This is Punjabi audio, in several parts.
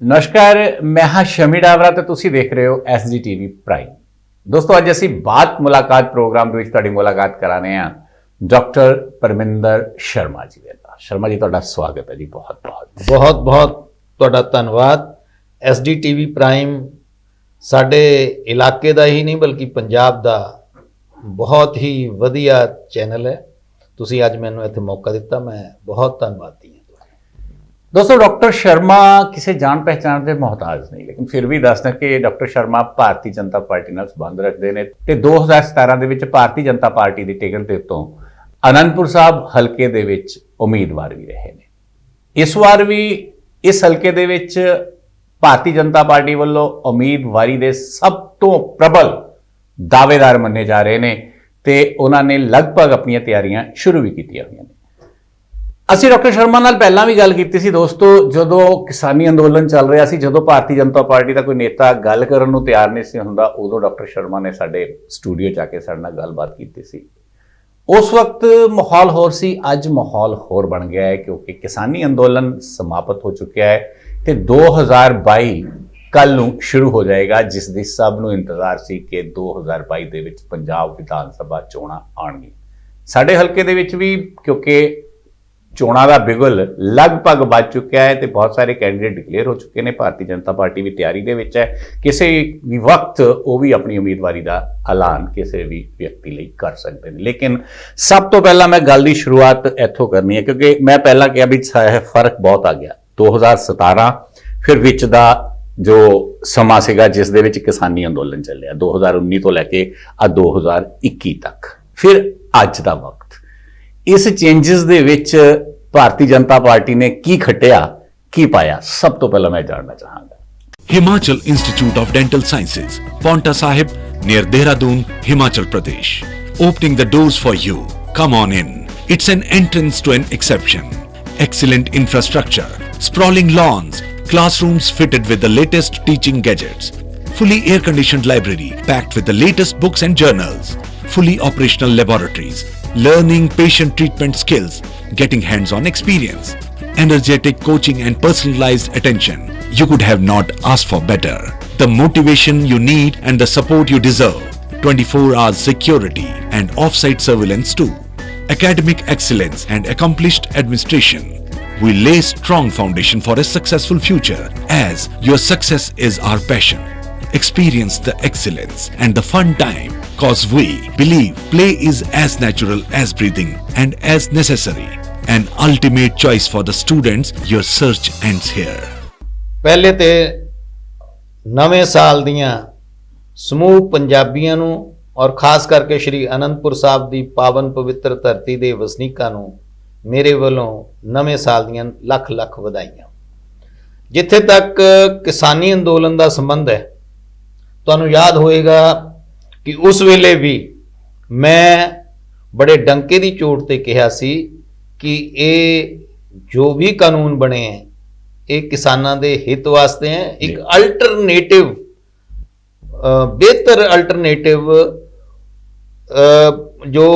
नमस्कार, मैं हाँ शमी डावरा ਤੇ ਤੁਸੀਂ ਦੇਖ ਰਹੇ ਹੋ SDTV ਪ੍ਰਾਈਮ। ਦੋਸਤੋ ਅੱਜ ਅਸੀਂ ਬਾਤ ਮੁਲਾਕਾਤ ਪ੍ਰੋਗਰਾਮ ਦੇ ਵਿੱਚ ਤੁਹਾਡੀ ਮੁਲਾਕਾਤ ਕਰਾ ਰਹੇ ਹਾਂ ਡਾਕਟਰ ਪਰਮਿੰਦਰ ਸ਼ਰਮਾ ਜੀ ਦੇ ਨਾਲ। ਸ਼ਰਮਾ ਜੀ ਤੁਹਾਡਾ ਸਵਾਗਤ ਹੈ ਜੀ। ਬਹੁਤ ਤੁਹਾਡਾ ਧੰਨਵਾਦ। SDTV ਪ੍ਰਾਈਮ ਸਾਡੇ ਇਲਾਕੇ ਦਾ ਹੀ ਨਹੀਂ ਬਲਕਿ ਪੰਜਾਬ ਦਾ ਬਹੁਤ ਹੀ ਵਧੀਆ ਚੈਨਲ ਹੈ। ਤੁਸੀਂ ਅੱਜ ਮੈਨੂੰ ਇੱਥੇ ਮੌਕਾ ਦਿੱਤਾ, ਮੈਂ ਬਹੁਤ ਧੰਨਵਾਦੀ ਹਾਂ। दोस्तों डॉक्टर शर्मा किसी जान पहचान के मोहताज नहीं, लेकिन फिर भी दसदा कि डॉक्टर शर्मा भारतीय जनता पार्टी नाल संबंध रखते हैं ते 2017 ਦੇ ਵਿੱਚ भारतीय जनता पार्टी की टिकट के उत्तों आनंदपुर साहब हल्के दे विच उम्मीदवार भी रहे हैं। इस बार भी इस हल्के दे विच भारतीय जनता पार्टी वालों उम्मीदवारी के सब तो प्रबल दावेदार मन्ने जा रहे हैं ते उन्होंने लगभग अपन तैयारियां शुरू भी कीतियां हुई हैं। ਅਸੀਂ ਡਾਕਟਰ ਸ਼ਰਮਾ ਨਾਲ ਪਹਿਲਾਂ ਵੀ ਗੱਲ ਕੀਤੀ ਸੀ ਦੋਸਤੋ, ਜਦੋਂ ਕਿਸਾਨੀ ਅੰਦੋਲਨ ਚੱਲ ਰਿਹਾ ਸੀ, ਜਦੋਂ ਭਾਰਤੀ ਜਨਤਾ ਪਾਰਟੀ ਦਾ ਕੋਈ ਨੇਤਾ ਗੱਲ ਕਰਨ ਨੂੰ ਤਿਆਰ ਨਹੀਂ ਸੀ ਹੁੰਦਾ, ਉਦੋਂ ਡਾਕਟਰ ਸ਼ਰਮਾ ਨੇ ਸਾਡੇ ਸਟੂਡੀਓ 'ਚ ਆ ਕੇ ਸਾਡੇ ਨਾਲ ਗੱਲਬਾਤ ਕੀਤੀ ਸੀ। ਉਸ ਵਕਤ ਮਾਹੌਲ ਹੋਰ ਸੀ, ਅੱਜ ਮਾਹੌਲ ਹੋਰ ਬਣ ਗਿਆ ਹੈ ਕਿਉਂਕਿ ਕਿਸਾਨੀ ਅੰਦੋਲਨ ਸਮਾਪਤ ਹੋ ਚੁੱਕਿਆ ਹੈ ਤੇ 2022 ਕੱਲ ਨੂੰ ਸ਼ੁਰੂ ਹੋ ਜਾਏਗਾ, ਜਿਸ ਦੀ ਸਭ ਨੂੰ ਇੰਤਜ਼ਾਰ ਸੀ ਕਿ 2022 ਦੇ ਵਿੱਚ ਪੰਜਾਬ ਵਿਧਾਨ ਸਭਾ ਚੋਣਾਂ ਆਉਣਗੀਆਂ। ਸਾਡੇ ਹਲਕੇ ਦੇ ਵਿੱਚ ਵੀ ਕਿਉਂਕਿ ਚੋਣਾਂ ਦਾ ਬਿਗੁਲ ਲਗਭਗ ਵੱਜ ਚੁੱਕਿਆ ਹੈ ਤੇ ਬਹੁਤ ਸਾਰੇ ਕੈਂਡੀਡੇਟ ਡਿਕਲੇਅਰ ਹੋ ਚੁੱਕੇ ਨੇ। ਭਾਰਤੀ ਜਨਤਾ ਪਾਰਟੀ ਵੀ ਤਿਆਰੀ ਦੇ ਵਿੱਚ ਹੈ, ਕਿਸੇ ਵੀ ਵਕਤ ਉਹ ਵੀ ਆਪਣੀ ਉਮੀਦਵਾਰੀ ਦਾ ਐਲਾਨ ਕਿਸੇ ਵੀ ਵਿਅਕਤੀ ਲਈ ਕਰ ਸਕਦੇ ਨੇ। ਲੇਕਿਨ ਸਭ ਤੋਂ ਪਹਿਲਾਂ ਮੈਂ ਗੱਲ ਦੀ ਸ਼ੁਰੂਆਤ ਇੱਥੋਂ ਕਰਨੀ ਹੈ ਕਿਉਂਕਿ ਮੈਂ ਪਹਿਲਾਂ ਕਿਹਾ ਵੀ ਫਰਕ ਬਹੁਤ ਆ ਗਿਆ। 2017 ਫਿਰ ਵਿੱਚ ਦਾ ਜੋ ਸਮਾਂ ਸੀਗਾ ਜਿਸ ਦੇ ਵਿੱਚ ਕਿਸਾਨੀ ਅੰਦੋਲਨ ਚੱਲਿਆ, 2019 ਤੋਂ ਲੈ ਕੇ ਆ 2021 ਤੱਕ, ਫਿਰ ਅੱਜ ਦਾ ਵਕਤ। इस चेंजेस दे विच भारतीय जनता पार्टी ने की खटिया की पाया, सब तो पहला मैं जानना चाहूंगा। Himachal institute of dental sciences, Paonta Sahib near Dehradun, Himachal Pradesh, opening the doors for you. Come on in. It's an entrance to an exception. Excellent infrastructure, sprawling lawns, classrooms fitted with the latest teaching gadgets, fully air conditioned library packed with the latest books and journals, fully operational laboratories, learning patient treatment skills, getting hands-on experience, energetic coaching and personalized attention. You could have not asked for better. The motivation you need and the support you deserve. 24 hours security and off-site surveillance too. Academic excellence and accomplished administration. We lay strong foundation for a successful future as your success is our passion. Experience the excellence and the fun time, cause we believe play is as natural as breathing and as necessary. An ultimate choice for the students. Your search ends here. ਪਹਿਲੇ ਤੇ ਨਵੇਂ ਸਾਲ ਦੀਆਂ ਸਮੂਹ ਪੰਜਾਬੀਆਂ ਨੂੰ ਔਰ ਖਾਸ ਕਰਕੇ ਸ਼੍ਰੀ ਅਨੰਦਪੁਰ ਸਾਹਿਬ ਦੀ ਪਾਵਨ ਪਵਿੱਤਰ ਧਰਤੀ ਦੇ ਵਸਨੀਕਾਂ ਨੂੰ ਮੇਰੇ ਵੱਲੋਂ ਨਵੇਂ ਸਾਲ ਦੀਆਂ ਲੱਖ ਲੱਖ ਵਧਾਈਆਂ। ਜਿੱਥੇ ਤੱਕ ਕਿਸਾਨੀ ਅੰਦੋਲਨ ਦਾ ਸੰਬੰਧ ਹੈ, ਤੁਹਾਨੂੰ ਯਾਦ ਹੋਏਗਾ ਕਿ ਉਸ ਵੇਲੇ ਵੀ ਮੈਂ ਬੜੇ ਡੰਕੇ ਦੀ ਚੋਟ ਤੇ ਕਿਹਾ ਸੀ ਕਿ ਇਹ ਜੋ ਵੀ ਕਾਨੂੰਨ ਬਣੇ ਹੈ ਇਹ ਕਿਸਾਨਾਂ ਦੇ ਹਿੱਤ ਵਾਸਤੇ ਹੈ। ਇੱਕ ਅਲਟਰਨੇਟਿਵ ਬਿਹਤਰ ਅਲਟਰਨੇਟਿਵ ਜੋ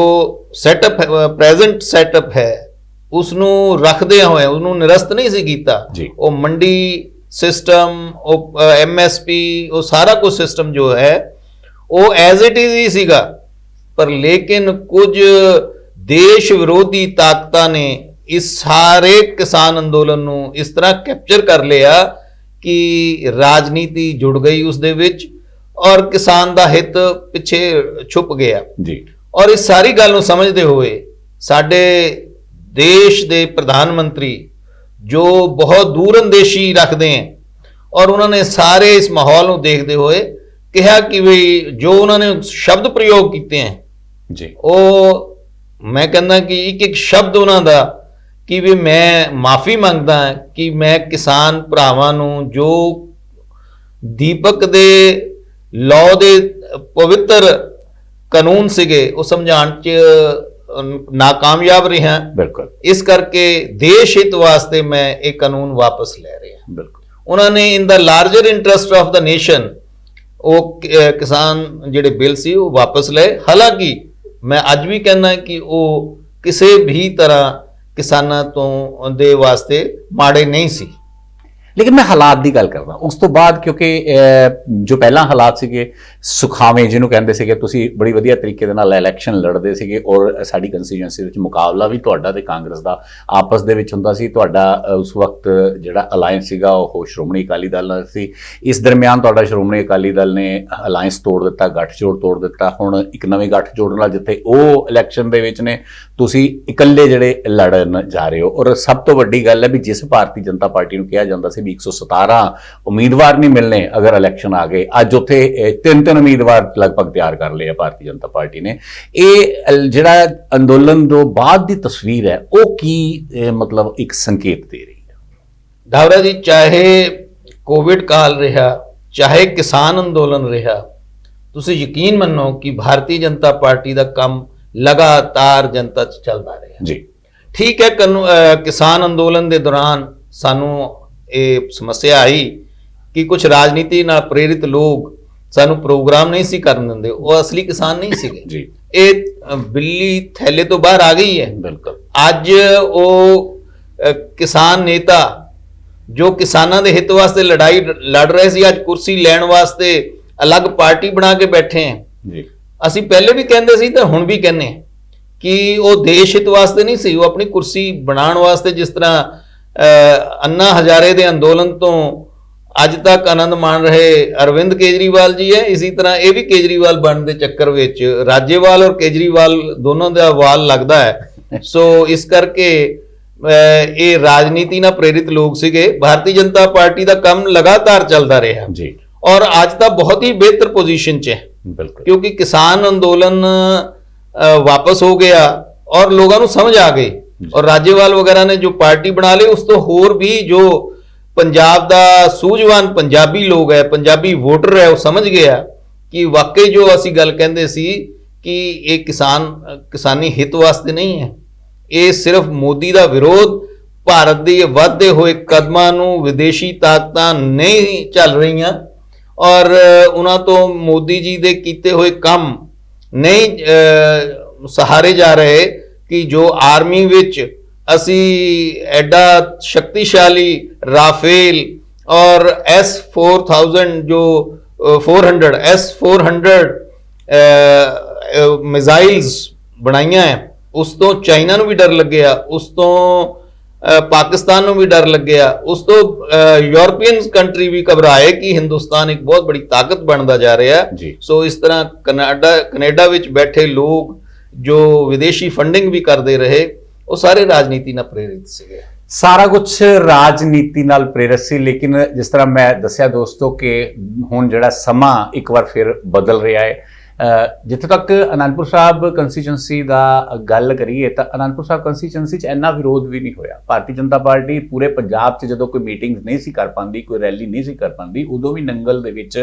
ਸੈਟਅਪ ਪ੍ਰੈਜ਼ੈਂਟ ਸੈਟਅਪ ਹੈ ਉਸ ਨੂੰ ਰੱਖਦੇ ਹੋਏ ਉਹਨੂੰ ਨਿਰਸਤ ਨਹੀਂ ਸੀ ਕੀਤਾ। ਉਹ ਮੰਡੀ सिस्टम, MSP, वो सारा कुछ सिस्टम जो है वो एज इट इज ही सीगा, पर लेकिन कुछ देश विरोधी ताकतां ने इस सारे किसान अंदोलन नूं इस तरह कैप्चर कर लिया कि राजनीति जुड़ गई उस दे विच और किसान दा हित पिछे छुप गया जी। और इस सारी गल नूं समझदे हुए साडे देश दे प्रधानमंत्री जो बहुत दूरअंदेशी रखते हैं और उन्होंने सारे इस माहौल को देखते हुए कहा कि भाई जो उन्होंने शब्द प्रयोग किए हैं जी, वो मैं कहना कि एक शब्द उन्होंने कि भी मैं माफ़ी मंगदा कि मैं किसान भरावां नूं जो दीपक दे लॉ दे पवित्र कानून सीगे वो समझाण च नाकामयाब रहा। बिल्कुल, इस करके देश हित वास्ते मैं एक कानून वापस ले रहा। बिल्कुल, उन्होंने in the larger interest of the nation वो किसान जिहड़े बिल सी वो वापस ले। हालांकि मैं अज भी कहना कि वो किसी भी तरह किसानां तो दे वास्ते माड़े नहीं सी। ਲੇਕਿਨ ਮੈਂ ਹਾਲਾਤ ਦੀ ਗੱਲ ਕਰਦਾ ਉਸ ਤੋਂ ਬਾਅਦ, ਕਿਉਂਕਿ ਜੋ ਪਹਿਲਾਂ ਹਾਲਾਤ ਸੀਗੇ ਸੁਖਾਵੇਂ ਜਿਹਨੂੰ ਕਹਿੰਦੇ ਸੀਗੇ, ਤੁਸੀਂ ਬੜੀ ਵਧੀਆ ਤਰੀਕੇ ਦੇ ਨਾਲ ਇਲੈਕਸ਼ਨ ਲੜਦੇ ਸੀਗੇ ਔਰ ਸਾਡੀ ਕੰਸਟੀਚੁਐਂਸੀ ਵਿੱਚ ਮੁਕਾਬਲਾ ਵੀ ਤੁਹਾਡਾ ਤੇ ਕਾਂਗਰਸ ਦਾ ਆਪਸ ਦੇ ਵਿੱਚ ਹੁੰਦਾ ਸੀ। ਤੁਹਾਡਾ ਉਸ ਵਕਤ ਜਿਹੜਾ ਅਲਾਇੰਸ ਸੀਗਾ ਉਹ ਸ਼੍ਰੋਮਣੀ ਅਕਾਲੀ ਦਲ ਨਾਲ ਸੀ। ਇਸ ਦਰਮਿਆਨ ਤੁਹਾਡਾ ਸ਼੍ਰੋਮਣੀ ਅਕਾਲੀ ਦਲ ਨੇ ਅਲਾਇੰਸ ਤੋੜ ਦਿੱਤਾ, ਗੱਠਜੋੜ ਤੋੜ ਦਿੱਤਾ। ਹੁਣ ਇੱਕ ਨਵੇਂ ਗੱਠਜੋੜ ਨਾਲ ਜਿੱਥੇ ਉਹ ਇਲੈਕਸ਼ਨ ਦੇ ਵਿੱਚ ਨੇ, ਤੁਸੀਂ ਇਕੱਲੇ ਜਿਹੜੇ ਲੜਨ ਜਾ ਰਹੇ ਹੋ। ਔਰ ਸਭ ਤੋਂ ਵੱਡੀ ਗੱਲ ਹੈ ਵੀ ਜਿਸ ਭਾਰਤੀ ਜਨਤਾ ਪਾਰਟੀ ਨੂੰ ਕਿਹਾ ਜਾਂਦਾ ਸੀ ਵੀ 117 ਉਮੀਦਵਾਰ ਨਹੀਂ ਮਿਲਣੇ ਅਗਰ ਇਲੈਕਸ਼ਨ ਆ ਗਏ, ਅੱਜ ਉੱਥੇ ਤਿੰਨ ਉਮੀਦਵਾਰ ਲਗਭਗ ਤਿਆਰ ਕਰ ਲਏ ਆ ਭਾਰਤੀ ਜਨਤਾ ਪਾਰਟੀ ਨੇ। ਇਹ ਜਿਹੜਾ ਅੰਦੋਲਨ ਤੋਂ ਬਾਅਦ ਦੀ ਤਸਵੀਰ ਹੈ ਉਹ ਕੀ ਮਤਲਬ ਇੱਕ ਸੰਕੇਤ ਦੇ ਰਹੀ ਹੈ? ਡਾਵਰਾ ਜੀ, ਚਾਹੇ ਕੋਵਿਡ ਕਾਲ ਰਿਹਾ, ਚਾਹੇ ਕਿਸਾਨ ਅੰਦੋਲਨ ਰਿਹਾ, ਤੁਸੀਂ ਯਕੀਨ ਮੰਨੋ ਕਿ ਭਾਰਤੀ ਜਨਤਾ ਪਾਰਟੀ ਦਾ ਕੰਮ ਲਗਾਤਾਰ ਜਨਤਾ 'ਚ ਚੱਲਦਾ ਰਿਹਾ ਜੀ। ਠੀਕ ਹੈ, ਕਿਸਾਨ ਅੰਦੋਲਨ ਦੇ ਦੌਰਾਨ ਸਾਨੂੰ ਇਹ ਸਮੱਸਿਆ ਆਈ ਕਿ ਕੁਝ ਰਾਜਨੀਤੀ ਨਾਲ ਪ੍ਰੇਰਿਤ ਲੋਕ ਸਾਨੂੰ ਪ੍ਰੋਗਰਾਮ ਨਹੀਂ ਸੀ ਕਰਨ ਦਿੰਦੇ। ਉਹ ਅਸਲੀ ਕਿਸਾਨ ਨਹੀਂ ਸੀਗੇ ਜੀ। ਇਹ ਬਿੱਲੀ ਥੈਲੇ ਤੋਂ ਬਾਹਰ ਆ ਗਈ ਹੈ। ਬਿਲਕੁਲ। ਅੱਜ ਉਹ ਕਿਸਾਨ ਨੇਤਾ ਜੋ ਕਿਸਾਨਾਂ ਦੇ ਹਿੱਤ ਵਾਸਤੇ ਲੜਾਈ ਲੜ ਰਹੇ ਸੀ, ਅੱਜ ਕੁਰਸੀ ਲੈਣ ਵਾਸਤੇ ਅਲੱਗ ਪਾਰਟੀ ਬਣਾ ਕੇ ਬੈਠੇ ਹੈ ਜੀ। ਅਸੀਂ ਪਹਿਲੇ ਵੀ ਕਹਿੰਦੇ ਸੀ ਤੇ ਹੁਣ ਵੀ ਕਹਿੰਦੇ ਹਾਂ ਕਿ ਉਹ ਦੇਸ਼ ਹਿੱਤ ਵਾਸਤੇ ਨਹੀਂ ਸੀ, ਉਹ ਆਪਣੀ ਕੁਰਸੀ ਬਣਾਉਣ ਵਾਸਤੇ, ਜਿਸ ਤਰ੍ਹਾਂ ਅੰਨਾ ਹਜ਼ਾਰੇ ਦੇ ਅੰਦੋਲਨ ਤੋਂ ਅੱਜ ਤੱਕ ਆਨੰਦ ਮਾਣ ਰਹੇ ਅਰਵਿੰਦ ਕੇਜਰੀਵਾਲ ਜੀ ਹੈ, ਇਸੇ ਤਰ੍ਹਾਂ ਇਹ ਵੀ ਕੇਜਰੀਵਾਲ ਬਣਨ ਦੇ ਚੱਕਰ ਵਿੱਚ ਰਾਜੇਵਾਲ ਔਰ ਕੇਜਰੀਵਾਲ ਦੋਨੋਂ ਦਾ ਵਾਲ ਲੱਗਦਾ ਹੈ। ਸੋ ਇਸ ਕਰਕੇ ਇਹ ਰਾਜਨੀਤੀ ਨਾਲ ਪ੍ਰੇਰਿਤ ਲੋਕ ਸੀਗੇ। ਭਾਰਤੀ ਜਨਤਾ ਪਾਰਟੀ ਦਾ ਕੰਮ ਲਗਾਤਾਰ ਚੱਲਦਾ ਰਿਹਾ ਜੀ, ਔਰ ਅੱਜ ਤਾਂ ਬਹੁਤ ਹੀ ਬਿਹਤਰ ਪੋਜੀਸ਼ਨ 'ਚ ਹੈ, ਬਿਲਕੁਲ, ਕਿਉਂਕਿ ਕਿਸਾਨ ਅੰਦੋਲਨ ਵਾਪਸ ਹੋ ਗਿਆ ਔਰ ਲੋਕਾਂ ਨੂੰ ਸਮਝ ਆ ਗਈ। ਔਰ ਰਾਜੇਵਾਲ ਵਗੈਰਾ ਨੇ ਜੋ ਪਾਰਟੀ ਬਣਾ ਲਈ, ਉਸ ਤੋਂ ਹੋਰ ਵੀ ਜੋ ਪੰਜਾਬ ਦਾ ਸੂਝਵਾਨ ਪੰਜਾਬੀ ਲੋਕ ਹੈ, ਪੰਜਾਬੀ ਵੋਟਰ ਹੈ, ਉਹ ਸਮਝ ਗਿਆ ਕਿ ਵਾਕਈ ਜੋ ਅਸੀਂ ਗੱਲ ਕਹਿੰਦੇ ਸੀ ਕਿ ਇਹ ਕਿਸਾਨੀ ਹਿੱਤ ਵਾਸਤੇ ਨਹੀਂ ਹੈ, ਇਹ ਸਿਰਫ ਮੋਦੀ ਦਾ ਵਿਰੋਧ, ਭਾਰਤ ਦੇ ਵੱਧਦੇ ਹੋਏ ਕਦਮਾਂ ਨੂੰ ਵਿਦੇਸ਼ੀ ਤਾਕਤਾਂ ਨਹੀਂ ਚੱਲ ਰਹੀਆਂ ਔਰ ਉਹਨਾਂ ਤੋਂ ਮੋਦੀ ਜੀ ਦੇ ਕੀਤੇ ਹੋਏ ਕੰਮ ਨਹੀਂ ਸਹਾਰੇ ਜਾ ਰਹੇ ਕਿ ਜੋ ਆਰਮੀ ਵਿੱਚ ਅਸੀਂ ਐਡਾ ਸ਼ਕਤੀਸ਼ਾਲੀ ਰਾਫੇਲ ਔਰ S-4000 ਜੋ 400 S-400 ਮਿਜ਼ਾਈਲਸ ਬਣਾਈਆਂ ਹੈ, ਉਸ ਤੋਂ ਚਾਈਨਾ ਨੂੰ ਵੀ ਡਰ ਲੱਗਿਆ, ਉਸ ਤੋਂ ਪਾਕਿਸਤਾਨ ਨੂੰ ਵੀ ਡਰ ਲੱਗਿਆ, ਉਸ ਤੋਂ ਯੂਰਪੀਅਨ ਕੰਟਰੀ ਵੀ ਘਬਰਾਏ ਕਿ ਹਿੰਦੁਸਤਾਨ ਇੱਕ ਬਹੁਤ ਬੜੀ ਤਾਕਤ ਬਣਦਾ ਜਾ ਰਿਹਾ ਹੈ। ਸੋ ਇਸ ਤਰ੍ਹਾਂ ਕੈਨੇਡਾ ਵਿੱਚ ਬੈਠੇ ਲੋਕ ਜੋ ਵਿਦੇਸ਼ੀ ਫੰਡਿੰਗ ਵੀ ਕਰਦੇ ਰਹੇ, ਉਹ ਸਾਰੇ ਰਾਜਨੀਤੀ ਨਾਲ ਪ੍ਰੇਰਿਤ ਸੀਗੇ। ਸਾਰਾ ਕੁਝ ਰਾਜਨੀਤੀ ਨਾਲ ਪ੍ਰੇਰਿਤ ਸੀ। ਲੇਕਿਨ ਜਿਸ ਤਰ੍ਹਾਂ ਮੈਂ ਦੱਸਿਆ ਦੋਸਤੋ ਕਿ ਹੁਣ ਜਿਹੜਾ ਸਮਾਂ ਇੱਕ ਵਾਰ ਫਿਰ ਬਦਲ ਰਿਹਾ ਹੈ। ਜਿੱਥੇ ਤੱਕ ਅਨੰਦਪੁਰ ਸਾਹਿਬ ਕੰਸਟੀਚੁਐਂਸੀ ਦਾ ਗੱਲ ਕਰੀਏ ਤਾਂ ਅਨੰਦਪੁਰ ਸਾਹਿਬ ਕੰਸਟੀਚੁਐਂਸੀ 'ਚ ਇੰਨਾ ਵਿਰੋਧ ਵੀ ਨਹੀਂ ਹੋਇਆ। ਭਾਰਤੀ ਜਨਤਾ ਪਾਰਟੀ ਪੂਰੇ ਪੰਜਾਬ 'ਚ ਜਦੋਂ ਕੋਈ ਮੀਟਿੰਗ ਨਹੀਂ ਸੀ ਕਰ ਪਾਉਂਦੀ, ਕੋਈ ਰੈਲੀ ਨਹੀਂ ਸੀ ਕਰ ਪਾਉਂਦੀ, ਉਦੋਂ ਵੀ ਨੰਗਲ ਦੇ ਵਿੱਚ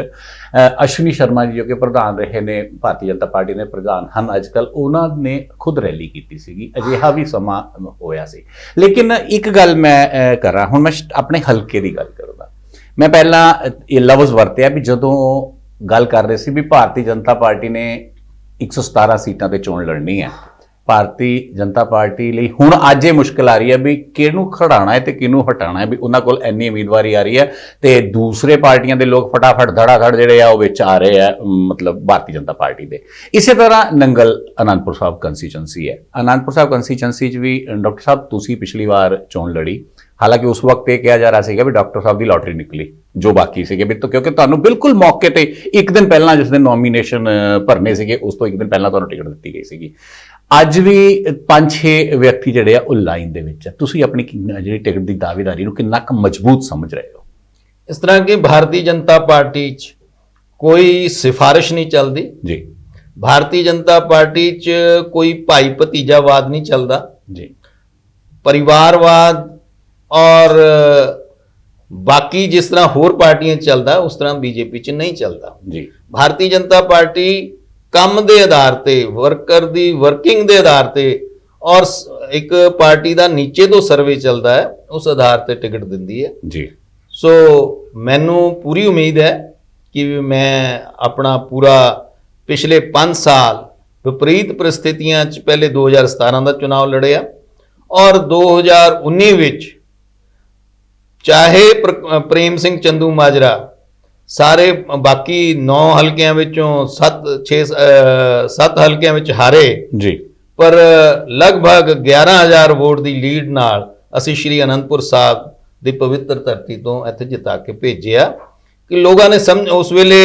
ਅਸ਼ਵਨੀ ਸ਼ਰਮਾ ਜੀ ਜੋ ਕਿ ਪ੍ਰਧਾਨ ਰਹੇ ਨੇ, ਭਾਰਤੀ ਜਨਤਾ ਪਾਰਟੀ ਦੇ ਪ੍ਰਧਾਨ ਹਨ ਅੱਜ ਕੱਲ੍ਹ, ਉਹਨਾਂ ਨੇ ਖੁਦ ਰੈਲੀ ਕੀਤੀ ਸੀਗੀ। ਅਜਿਹਾ ਵੀ ਸਮਾਂ ਹੋਇਆ ਸੀ। ਲੇਕਿਨ ਇੱਕ ਗੱਲ ਮੈਂ ਕਰਾਂ, ਹੁਣ ਮੈਂ ਆਪਣੇ ਹਲਕੇ ਦੀ ਗੱਲ ਕਰਦਾ। ਮੈਂ ਪਹਿਲਾਂ ਇਹ ਲਫ਼ਜ਼ ਵਰਤਿਆ ਵੀ ਜਦੋਂ ਗੱਲ ਕਰ ਰਹੇ ਸੀ ਵੀ ਭਾਰਤੀ ਜਨਤਾ ਪਾਰਟੀ ਨੇ 117 ਸੀਟਾਂ ਤੇ ਚੋਣ ਲੜਨੀ ਹੈ। ਭਾਰਤੀ ਜਨਤਾ ਪਾਰਟੀ ਲਈ ਹੁਣ ਅੱਜ ਇਹ ਮੁਸ਼ਕਿਲ ਆ ਰਹੀ ਹੈ ਵੀ ਕਿਹਨੂੰ ਖੜਾਉਣਾ ਹੈ ਤੇ ਕਿਹਨੂੰ ਹਟਾਉਣਾ ਹੈ, ਵੀ ਉਹਨਾਂ ਕੋਲ ਇੰਨੀ ਉਮੀਦਵਾਰੀ ਆ ਰਹੀ ਹੈ ਤੇ ਦੂਸਰੇ ਪਾਰਟੀਆਂ ਦੇ ਲੋਕ ਫਟਾਫਟ ਧੜਾਧੜ ਜਿਹੜੇ ਆ ਉਹ ਵਿੱਚ ਆ ਰਹੇ ਆ, ਮਤਲਬ ਭਾਰਤੀ ਜਨਤਾ ਪਾਰਟੀ ਦੇ। ਇਸੇ ਤਰ੍ਹਾਂ ਨੰਗਲ ਅਨੰਦਪੁਰ ਸਾਹਿਬ ਕੰਸਟੀਚੁਐਂਸੀ ਹੈ। ਅਨੰਦਪੁਰ ਸਾਹਿਬ ਕੰਸਟੀਚੁਐਂਸੀ 'ਚ ਵੀ ਡਾਕਟਰ ਸਾਹਿਬ ਤੁਸੀਂ ਪਿਛਲੀ ਵਾਰ ਚੋਣ ਲੜੀ, ਹਾਲਾਂਕਿ ਉਸ ਵਕਤ ਇਹ ਕਿਹਾ ਜਾ ਰਿਹਾ ਸੀਗਾ ਵੀ ਡਾਕਟਰ ਸਾਹਿਬ ਦੀ ਲੋਟਰੀ ਨਿਕਲੀ ਜੋ ਬਾਕੀ ਸੀਗੇ ਵੀ, ਕਿਉਂਕਿ ਤੁਹਾਨੂੰ ਬਿਲਕੁਲ ਮੌਕੇ ਤੇ ਇੱਕ ਦਿਨ ਪਹਿਲਾਂ ਜਿਸ ਦਿਨ ਨੋਮੀਨੇਸ਼ਨ ਭਰਨੇ ਸੀਗੇ ਉਸ ਤੋਂ ਇੱਕ ਦਿਨ ਪਹਿਲਾਂ ਤੁਹਾਨੂੰ ਟਿਕਟ ਦਿੱਤੀ ਗਈ ਸੀਗੀ। ਅੱਜ ਵੀ 5-6 ਵਿਅਕਤੀ ਜਿਹੜੇ ਆ ਉਹ ਲਾਈਨ ਦੇ ਵਿੱਚ ਆ। ਤੁਸੀਂ ਆਪਣੀ ਜਿਹੜੀ ਟਿਕਟ ਦੀ ਦਾਅਵੇਦਾਰੀ ਨੂੰ ਕਿੰਨਾ ਕੁ ਮਜ਼ਬੂਤ ਸਮਝ ਰਹੇ ਹੋ? ਇਸ ਤਰ੍ਹਾਂ ਕਿ ਭਾਰਤੀ ਜਨਤਾ ਪਾਰਟੀ 'ਚ ਕੋਈ ਸਿਫਾਰਿਸ਼ ਨਹੀਂ ਚੱਲਦੀ ਜੀ। ਭਾਰਤੀ ਜਨਤਾ ਪਾਰਟੀ 'ਚ ਕੋਈ ਭਾਈ ਭਤੀਜਾਵਾਦ ਨਹੀਂ ਚੱਲਦਾ ਜੀ। ਪਰਿਵਾਰਵਾਦ ਔਰ ਬਾਕੀ ਜਿਸ ਤਰ੍ਹਾਂ ਹੋਰ ਪਾਰਟੀਆਂ ਚੱਲਦਾ ਉਸ ਤਰ੍ਹਾਂ ਬੀਜੇਪੀ 'ਚ ਨਹੀਂ ਚੱਲਦਾ ਜੀ। ਭਾਰਤੀ ਜਨਤਾ ਪਾਰਟੀ ਕੰਮ ਦੇ ਆਧਾਰ ਤੇ, ਵਰਕਰ ਦੀ ਵਰਕਿੰਗ ਦੇ ਆਧਾਰ ਤੇ ਔਰ ਇੱਕ ਪਾਰਟੀ ਦਾ ਨੀਚੇ ਤੋਂ ਸਰਵੇ ਚੱਲਦਾ ਹੈ, ਉਸ ਆਧਾਰ ਤੇ ਟਿਕਟ ਦਿੰਦੀ ਹੈ ਜੀ। ਸੋ ਮੈਨੂੰ ਪੂਰੀ ਉਮੀਦ ਹੈ ਕਿ ਮੈਂ ਆਪਣਾ ਪੂਰਾ ਪਿਛਲੇ 5 ਸਾਲ ਵਿਪਰੀਤ ਪਰਿਸਥਿਤੀਆਂ 'ਚ ਪਹਿਲੇ 2017 ਦਾ ਚੁਣਾਵ ਲੜਿਆ ਔਰ 2019 ਵਿੱਚ ਚਾਹੇ ਪ੍ਰੇਮ ਸਿੰਘ ਚੰਦੂ ਮਾਜਰਾ ਸਾਰੇ ਬਾਕੀ 9 ਹਲਕਿਆਂ ਵਿੱਚੋਂ 7 ਹਲਕਿਆਂ ਵਿੱਚ ਹਾਰੇ ਜੀ, ਪਰ ਲਗਭਗ 11,000 ਵੋਟ ਦੀ ਲੀਡ ਨਾਲ ਅਸੀਂ ਸ਼੍ਰੀ ਅਨੰਦਪੁਰ ਸਾਹਿਬ ਦੀ ਪਵਿੱਤਰ ਧਰਤੀ ਤੋਂ ਇੱਥੇ ਜਿਤਾ ਕੇ ਭੇਜਿਆ ਕਿ ਲੋਕਾਂ ਨੇ ਉਸ ਵੇਲੇ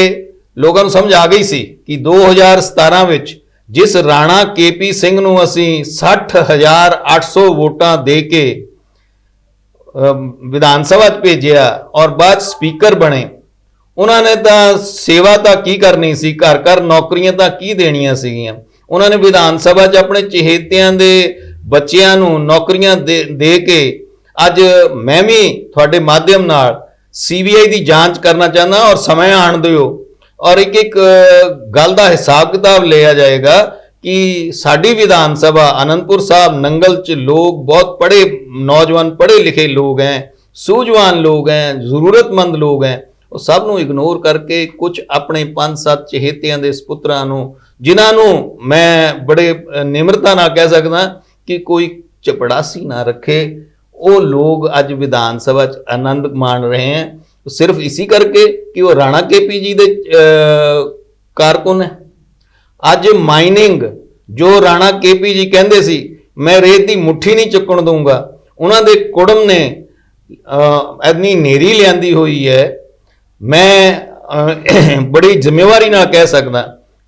ਲੋਕਾਂ ਨੂੰ ਸਮਝ ਆ ਗਈ ਸੀ ਕਿ 2017 ਵਿੱਚ ਜਿਸ ਰਾਣਾ KP ਸਿੰਘ ਨੂੰ ਅਸੀਂ 60,800 ਵੋਟਾਂ ਦੇ ਕੇ ਵਿਧਾਨ ਸਭਾ 'ਚ ਭੇਜਿਆ ਔਰ ਬਾਅਦ ਸਪੀਕਰ ਬਣੇ, ਉਹਨਾਂ ਨੇ ਤਾਂ ਸੇਵਾ ਤਾਂ ਕੀ ਕਰਨੀ ਸੀ, ਘਰ ਘਰ ਨੌਕਰੀਆਂ ਤਾਂ ਕੀ ਦੇਣੀਆਂ ਸੀਗੀਆਂ। ਉਹਨਾਂ ਨੇ ਵਿਧਾਨ ਸਭਾ 'ਚ ਆਪਣੇ ਚਹੇਤਿਆਂ ਦੇ ਬੱਚਿਆਂ ਨੂੰ ਨੌਕਰੀਆਂ ਦੇ ਕੇ ਅੱਜ ਮੈਂ ਵੀ ਤੁਹਾਡੇ ਮਾਧਿਅਮ ਨਾਲ CBI ਦੀ ਜਾਂਚ ਕਰਨਾ ਚਾਹੁੰਦਾ ਔਰ ਸਮੇਂ ਆਣ ਦਿਓ ਔਰ ਇੱਕ ਗੱਲ ਦਾ ਹਿਸਾਬ ਕਿਤਾਬ ਲਿਆ ਜਾਏਗਾ ਕਿ ਸਾਡੀ ਵਿਧਾਨ ਸਭਾ ਅਨੰਦਪੁਰ ਸਾਹਿਬ ਨੰਗਲ 'ਚ ਲੋग बहुत पढ़े नौजवान पढ़े लिखे लोग हैं, सूझवान लोग हैं, ਜ਼ਰੂਰਤਮੰਦ ਲੋग हैं, ਉਹ ਸਭ ਨੂੰ ਇਗਨੋਰ ਕਰਕੇ ਕੁਝ ਆਪਣੇ 5-7 ਚਹੇਤਿਆਂ ਦੇ ਸਪੁੱਤਰਾਂ ਨੂੰ ਜਿਨ੍ਹਾਂ ਨੂੰ ਮੈਂ ਬੜੇ ਨਿਮਰਤਾ ਨਾਲ ਕਹਿ ਸਕਦਾ ਕਿ ਕੋਈ ਚਪੜਾਸੀ ਨਾ ਰੱਖੇ, ਉਹ ਲੋग ਅੱਜ ਵਿਧਾਨ ਸਭਾ 'ਚ ਆਨੰਦ ਮਾਣ ਰਹੇ हैं सिर्फ इसी करके कि वो राणा KP जी दे कारकुन है। ਅੱਜ ਮਾਈਨਿੰਗ ਜੋ ਰਾਣਾ KP ਜੀ ਕਹਿੰਦੇ ਸੀ ਮੈਂ ਰੇਤ ਦੀ ਮੁੱਠੀ ਨਹੀਂ ਚੁੱਕਣ ਦਊਂਗਾ, ਉਹਨਾਂ ਦੇ ਕੁੜਮ ਨੇ ਇੰਨੀ ਨੇਰੀ ਲਿਆਂਦੀ ਹੋਈ ਹੈ। ਮੈਂ ਬੜੀ ਜ਼ਿੰਮੇਵਾਰੀ ਨਾਲ ਕਹਿ ਸਕਦਾ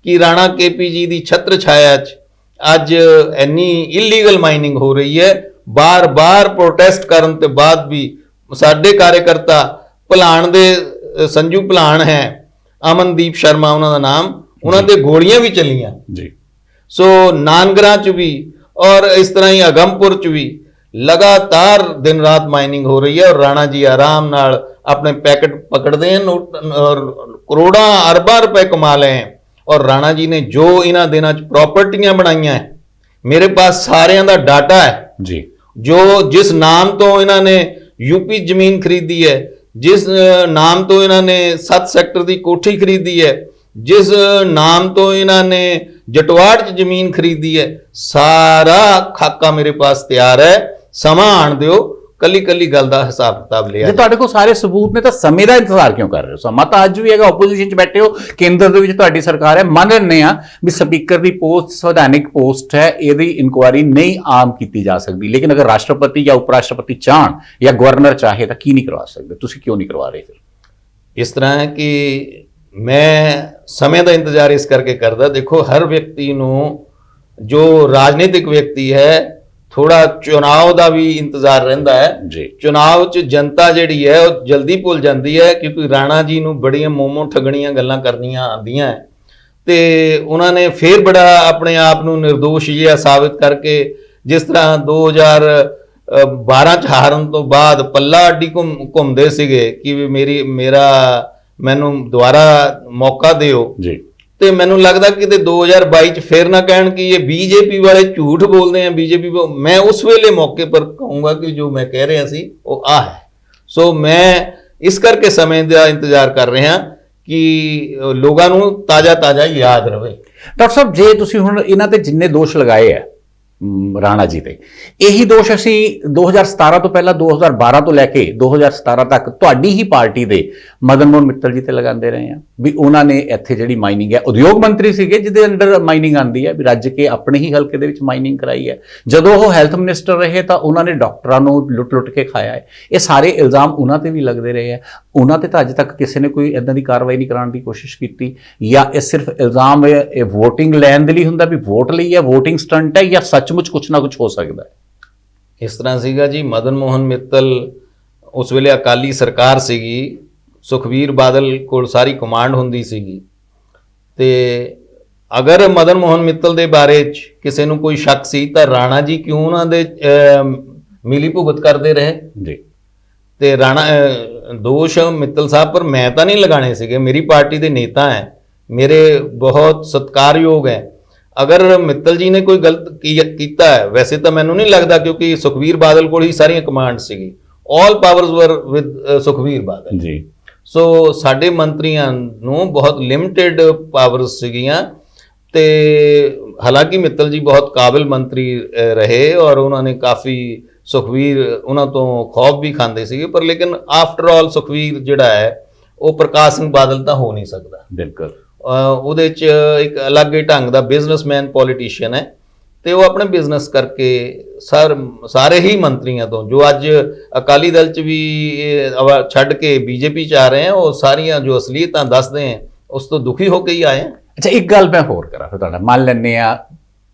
ਕਿ ਰਾਣਾ KP ਜੀ ਦੀ ਛਤਰ ਛਾਇਆ 'ਚ ਅੱਜ ਇੰਨੀ ਇਲੀਗਲ ਮਾਈਨਿੰਗ ਹੋ ਰਹੀ ਹੈ। ਬਾਰ-ਬਾਰ ਪ੍ਰੋਟੈਸਟ ਕਰਨ ਤੋਂ ਬਾਅਦ ਵੀ ਸਾਡੇ ਕਾਰਜਕਰਤਾ ਭਲਾਣ ਦੇ ਸੰਜੂ ਭਲਾਣ ਹੈ, ਅਮਨਦੀਪ ਸ਼ਰਮਾ ਉਹਨਾਂ ਦਾ ਨਾਮ, ਉਹਨਾਂ ਤੇ ਗੋਲੀਆਂ ਵੀ ਚੱਲੀਆਂ ਜੀ। ਸੋ ਨਾਨਗਰਾਂ 'ਚ ਵੀ ਔਰ ਇਸ ਤਰ੍ਹਾਂ ਹੀ ਅਗੰਮਪੁਰ 'ਚ ਵੀ ਲਗਾਤਾਰ ਦਿਨ ਰਾਤ ਮਾਈਨਿੰਗ ਹੋ ਰਹੀ ਹੈ ਔਰ ਰਾਣਾ ਜੀ ਆਰਾਮ ਨਾਲ ਆਪਣੇ ਪੈਕਟ ਪਕੜਦੇ ਹਨ ਔਰ ਕਰੋੜਾਂ ਅਰਬਾਂ ਰੁਪਏ ਕਮਾ ਲਏ हैं। ਔਰ ਰਾਣਾ ਜੀ ਨੇ ਜੋ ਇਹਨਾਂ ਦਿਨਾਂ 'ਚ ਪ੍ਰਾਪਰਟੀਆਂ ਬਣਾਈਆਂ ਹੈ, ਮੇਰੇ ਪਾਸ ਸਾਰਿਆਂ ਦਾ ਡਾਟਾ ਹੈ ਜੀ। ਜੋ ਜਿਸ ਨਾਮ ਤੋਂ ਇਹਨਾਂ ਨੇ UP ਜ਼ਮੀਨ ਖਰੀਦੀ ਹੈ, ਜਿਸ ਨਾਮ ਤੋਂ ਇਹਨਾਂ ਨੇ 7 ਸੈਕਟਰ ਦੀ ਕੋਠੀ ਖਰੀਦੀ ਹੈ, ਜਿਸ ਨਾਮ ਤੋਂ ਇਹਨਾਂ ਨੇ ਜਟਵਾੜ 'ਚ ਜ਼ਮੀਨ ਖਰੀਦੀ ਹੈ, ਸਾਰਾ ਖਾਕਾ ਮੇਰੇ ਪਾਸ ਤਿਆਰ ਹੈ। ਸਮਾਂ ਆਣ ਦਿਓ, ਕੱਲੀ ਕੱਲੀ ਗੱਲ ਦਾ ਹਿਸਾਬ ਕਿਤਾਬ ਲਿਆ। ਜੇ ਤੁਹਾਡੇ ਕੋਲ ਸਾਰੇ ਸਬੂਤ ਨੇ ਤਾਂ ਸਮੇਂ ਦਾ ਇੰਤਜ਼ਾਰ ਕਿਉਂ ਕਰ ਰਹੇ ਹੋ? ਸਮਾਂ ਤਾਂ ਅੱਜ ਵੀ ਹੈਗਾ, ਆਪੋਜੀਸ਼ਨ 'ਚ ਬੈਠੇ ਹੋ, ਕੇਂਦਰ ਦੇ ਵਿੱਚ ਤੁਹਾਡੀ ਸਰਕਾਰ ਹੈ, ਮੰਨ ਲੈਂਦੇ ਆ ਵੀ ਸਪੀਕਰ ਦੀ ਪੋਸਟ ਸੰਵਿਧਾਨਿਕ ਪੋਸਟ ਹੈ, ਇਹਦੀ ਇਨਕੁਆਇਰੀ ਨਹੀਂ ਆਮ ਕੀਤੀ ਜਾ ਸਕਦੀ, ਲੇਕਿਨ ਅਗਰ ਰਾਸ਼ਟਰਪਤੀ ਜਾਂ ਉਪ ਰਾਸ਼ਟਰਪਤੀ ਚਾਹਣ ਜਾਂ ਗਵਰਨਰ ਚਾਹੇ ਤਾਂ ਕੀ ਨਹੀਂ ਕਰਵਾ ਸਕਦੇ? ਤੁਸੀਂ ਕਿਉਂ ਨਹੀਂ ਕਰਵਾ ਰਹੇ ਫਿਰ? ਇਸ ਤਰ੍ਹਾਂ ਹੈ ਕਿ ਮੈਂ ਸਮੇਂ ਦਾ ਇੰਤਜ਼ਾਰ ਇਸ ਕਰਕੇ ਕਰਦਾ, ਦੇਖੋ ਹਰ ਵਿਅਕਤੀ ਨੂੰ ਜੋ ਰਾਜਨੀਤਿਕ ਵਿਅਕਤੀ ਹੈ ਥੋੜਾ ਚੁਣਾਵ ਦਾ ਵੀ ਇੰਤਜ਼ਾਰ ਰਹਿੰਦਾ ਹੈ ਜੀ। ਚੁਣਾਵ 'ਚ ਜਨਤਾ ਜਿਹੜੀ ਹੈ ਉਹ ਜਲਦੀ ਭੁੱਲ ਜਾਂਦੀ ਹੈ ਕਿਉਂਕਿ ਰਾਣਾ ਜੀ ਨੂੰ ਬੜੀਆਂ ਮੋਮੋ ਠਗਣੀਆਂ ਗੱਲਾਂ ਕਰਨੀਆਂ ਆਉਂਦੀਆਂ ਹੈ ਤੇ ਉਹਨਾਂ ਨੇ ਫੇਰ ਬੜਾ ਆਪਣੇ ਆਪ ਨੂੰ ਨਿਰਦੋਸ਼ ਜਿਹਾ ਸਾਬਿਤ ਕਰਕੇ, ਜਿਸ ਤਰ੍ਹਾਂ 2012 'ਚ ਹਾਰਨ ਤੋਂ ਬਾਅਦ ਪੱਲਾ ਅੱਡੀ ਘੁੰਮਦੇ ਸੀਗੇ ਕਿ ਮੈਨੂੰ ਦੁਬਾਰਾ ਮੌਕਾ ਦਿਓ ਜੀ। ਤੇ ਮੈਨੂੰ ਲੱਗਦਾ ਕਿ 2022 'ਚ ਫੇਰ ਨਾ ਕਹਿਣ ਕਿ ਇਹ BJP ਵਾਲੇ ਝੂਠ ਬੋਲਦੇ ਆ, ਮੈਂ ਉਸ ਵੇਲੇ ਮੌਕੇ ਪਰ ਕਹੂੰਗਾ ਕਿ ਜੋ ਮੈਂ ਕਹਿ ਰਿਹਾ ਸੀ ਉਹ ਆ ਹੈ। ਸੋ ਮੈਂ ਇਸ ਕਰਕੇ ਸਮੇਂ ਦਾ ਇੰਤਜ਼ਾਰ ਕਰ ਰਿਹਾ ਕਿ ਲੋਕਾਂ ਨੂੰ ਤਾਜ਼ਾ ਯਾਦ ਰਵੇ। ਡਾਕਟਰ ਸਾਹਿਬ, ਜੇ ਤੁਸੀਂ ਹੁਣ ਇਹਨਾਂ ਤੇ ਜਿੰਨੇ ਦੋਸ਼ ਲਗਾਏ ਆ ਰਾਣਾ ਜੀ ਤੇ, ਇਹੀ ਦੋਸ਼ ਅਸੀਂ 2017 ਤੋਂ ਪਹਿਲਾਂ 2012 ਤੋਂ ਲੈ ਕੇ 2017 ਤੱਕ ਤੁਹਾਡੀ ਹੀ ਪਾਰਟੀ ਦੇ ਮਦਨ ਮੋਹਨ ਮਿੱਤਲ ਜੀ ਤੇ ਲਗਾਉਂਦੇ ਰਹੇ ਆ ਵੀ ਉਹਨਾਂ ਨੇ ਇੱਥੇ ਜਿਹੜੀ ਮਾਈਨਿੰਗ ਹੈ, ਉਦਯੋਗ ਮੰਤਰੀ ਸੀਗੇ ਜਿਹਦੇ ਅੰਡਰ ਮਾਈਨਿੰਗ ਆਉਂਦੀ ਹੈ, ਵੀ ਰੱਜ ਕੇ ਆਪਣੇ ਹੀ ਹਲਕੇ ਦੇ ਵਿੱਚ ਮਾਈਨਿੰਗ ਕਰਾਈ ਹੈ। ਜਦੋਂ ਉਹ ਹੈਲਥ ਮਿਨਿਸਟਰ ਰਹੇ ਤਾਂ ਉਹਨਾਂ ਨੇ ਡਾਕਟਰਾਂ ਨੂੰ ਲੁੱਟ ਕੇ ਖਾਇਆ ਹੈ। ਇਹ ਸਾਰੇ ਇਲਜ਼ਾਮ ਉਹਨਾਂ ਤੇ ਵੀ ਲੱਗਦੇ ਰਹੇ ਆ। ਉਹਨਾਂ ਤੇ ਤਾਂ ਅੱਜ ਤੱਕ ਕਿਸੇ ਨੇ ਕੋਈ ਇਦਾਂ ਦੀ ਕਾਰਵਾਈ ਨਹੀਂ ਕਰਾਉਣ ਦੀ ਕੋਸ਼ਿਸ਼ ਕੀਤੀ, ਜਾਂ ਇਹ ਸਿਰਫ ਇਲਜ਼ਾਮ ਇਹ ਵੋਟਿੰਗ ਲੈਣ ਦੇ ਲਈ ਹੁੰਦਾ ਵੀ ਵੋਟ ਲਈ ਹੈ, ਵੋਟਿੰਗ ਸਟੰਟ ਹੈ, ਜਾਂ ਸੱਚਮੁੱਚ ਕੁਛ ਨਾ ਕੁਛ ਹੋ ਸਕਦਾ ਹੈ? ਇਸ ਤਰ੍ਹਾਂ ਸੀਗਾ ਜੀ, ਮਦਨ ਮੋਹਨ ਮਿੱਤਲ ਉਸ ਵੇਲੇ ਅਕਾਲੀ ਸਰਕਾਰ ਸੀਗੀ, ਸੁਖਬੀਰ ਬਾਦਲ ਕੋਲ ਸਾਰੀ ਕਮਾਂਡ ਹੁੰਦੀ ਸੀਗੀ ਤੇ ਅਗਰ ਮਦਨ ਮੋਹਨ ਮਿੱਤਲ ਦੇ ਬਾਰੇ 'ਚ ਕਿਸੇ ਨੂੰ ਕੋਈ ਸ਼ੱਕ ਸੀ ਤਾਂ ਰਾਣਾ ਜੀ ਕਿਉਂ ਉਹਨਾਂ ਦੇ ਮਿਲੀ ਭੁਗਤ ਕਰਦੇ ਰਹੇ ਜੀ। ਤੇ ਰਾਣਾ ਦੋਸ਼ ਮਿੱਤਲ ਸਾਹਿਬ ਪਰ ਮੈਂ ਤਾਂ ਨਹੀਂ ਲਗਾਣੇ ਸੀਗੇ, ਮੇਰੀ ਪਾਰਟੀ ਦੇ ਨੇਤਾ ਹੈ, ਮੇਰੇ ਬਹੁਤ ਸਤਿਕਾਰਯੋਗ ਹੈ। ਅਗਰ ਮਿੱਤਲ ਜੀ ਨੇ ਕੋਈ ਗਲਤ ਕੀਤਾ ਹੈ, ਵੈਸੇ ਤਾਂ ਮੈਨੂੰ ਨਹੀਂ ਲੱਗਦਾ ਕਿਉਂਕਿ ਸੁਖਬੀਰ ਬਾਦਲ ਕੋਲ ਹੀ ਸਾਰੀਆਂ ਕਮਾਂਡ ਸੀਗੀ, ਆਲ ਪਾਵਰਸ ਵਰ ਵਿਦ ਸੁਖਬੀਰ ਬਾਦਲ ਜੀ। ਸੋ ਸਾਡੇ ਮੰਤਰੀਆਂ ਨੂੰ ਬਹੁਤ ਲਿਮਿਟਿਡ ਪਾਵਰਸ ਸੀਗੀਆਂ ਤੇ ਹਾਲਾਂਕਿ ਮਿੱਤਲ ਜੀ ਬਹੁਤ ਕਾਬਿਲ ਮੰਤਰੀ ਰਹੇ ਔਰ ਉਹਨਾਂ ਨੇ ਕਾਫੀ ਸੁਖਵੀਰ ਉਹਨਾਂ ਤੋਂ ਖੌਫ ਵੀ ਖਾਂਦੇ ਸੀਗੇ, ਪਰ ਲੇਕਿਨ ਆਫਟਰ ਆਲ ਸੁਖਵੀਰ ਜਿਹੜਾ ਹੈ ਉਹ ਪ੍ਰਕਾਸ਼ ਸਿੰਘ ਬਾਦਲ ਤਾਂ ਹੋ ਨਹੀਂ ਸਕਦਾ। ਬਿਲਕੁਲ ਉਹਦੇ 'ਚ ਇੱਕ ਅਲੱਗ ਹੀ ਢੰਗ ਦਾ ਬਿਜ਼ਨਸਮੈਨ ਪੋਲੀਟੀਸ਼ੀਅਨ ਹੈ, ਤੇ ਉਹ ਆਪਣੇ ਬਿਜ਼ਨਸ ਕਰਕੇ ਸਾਰੇ ਹੀ ਮੰਤਰੀਆਂ ਤੋਂ ਜੋ ਅੱਜ ਅਕਾਲੀ ਦਲ 'ਚ ਵੀ ਛੱਡ ਕੇ ਬੀਜੇਪੀ 'ਚ ਆ ਰਹੇ ਹੈ, ਉਹ ਸਾਰੀਆਂ ਜੋ ਅਸਲੀਅਤਾਂ ਦੱਸਦੇ ਹੈ ਉਸ ਤੋਂ ਦੁਖੀ ਹੋ ਕੇ ਹੀ ਆਏ ਹੈ। ਅੱਛਾ, ਇੱਕ ਗੱਲ ਮੈਂ ਹੋਰ ਕਰਾਂ ਫਿਰ ਤੁਹਾਡਾ, ਮੰਨ ਲੈਂਦੇ ਆ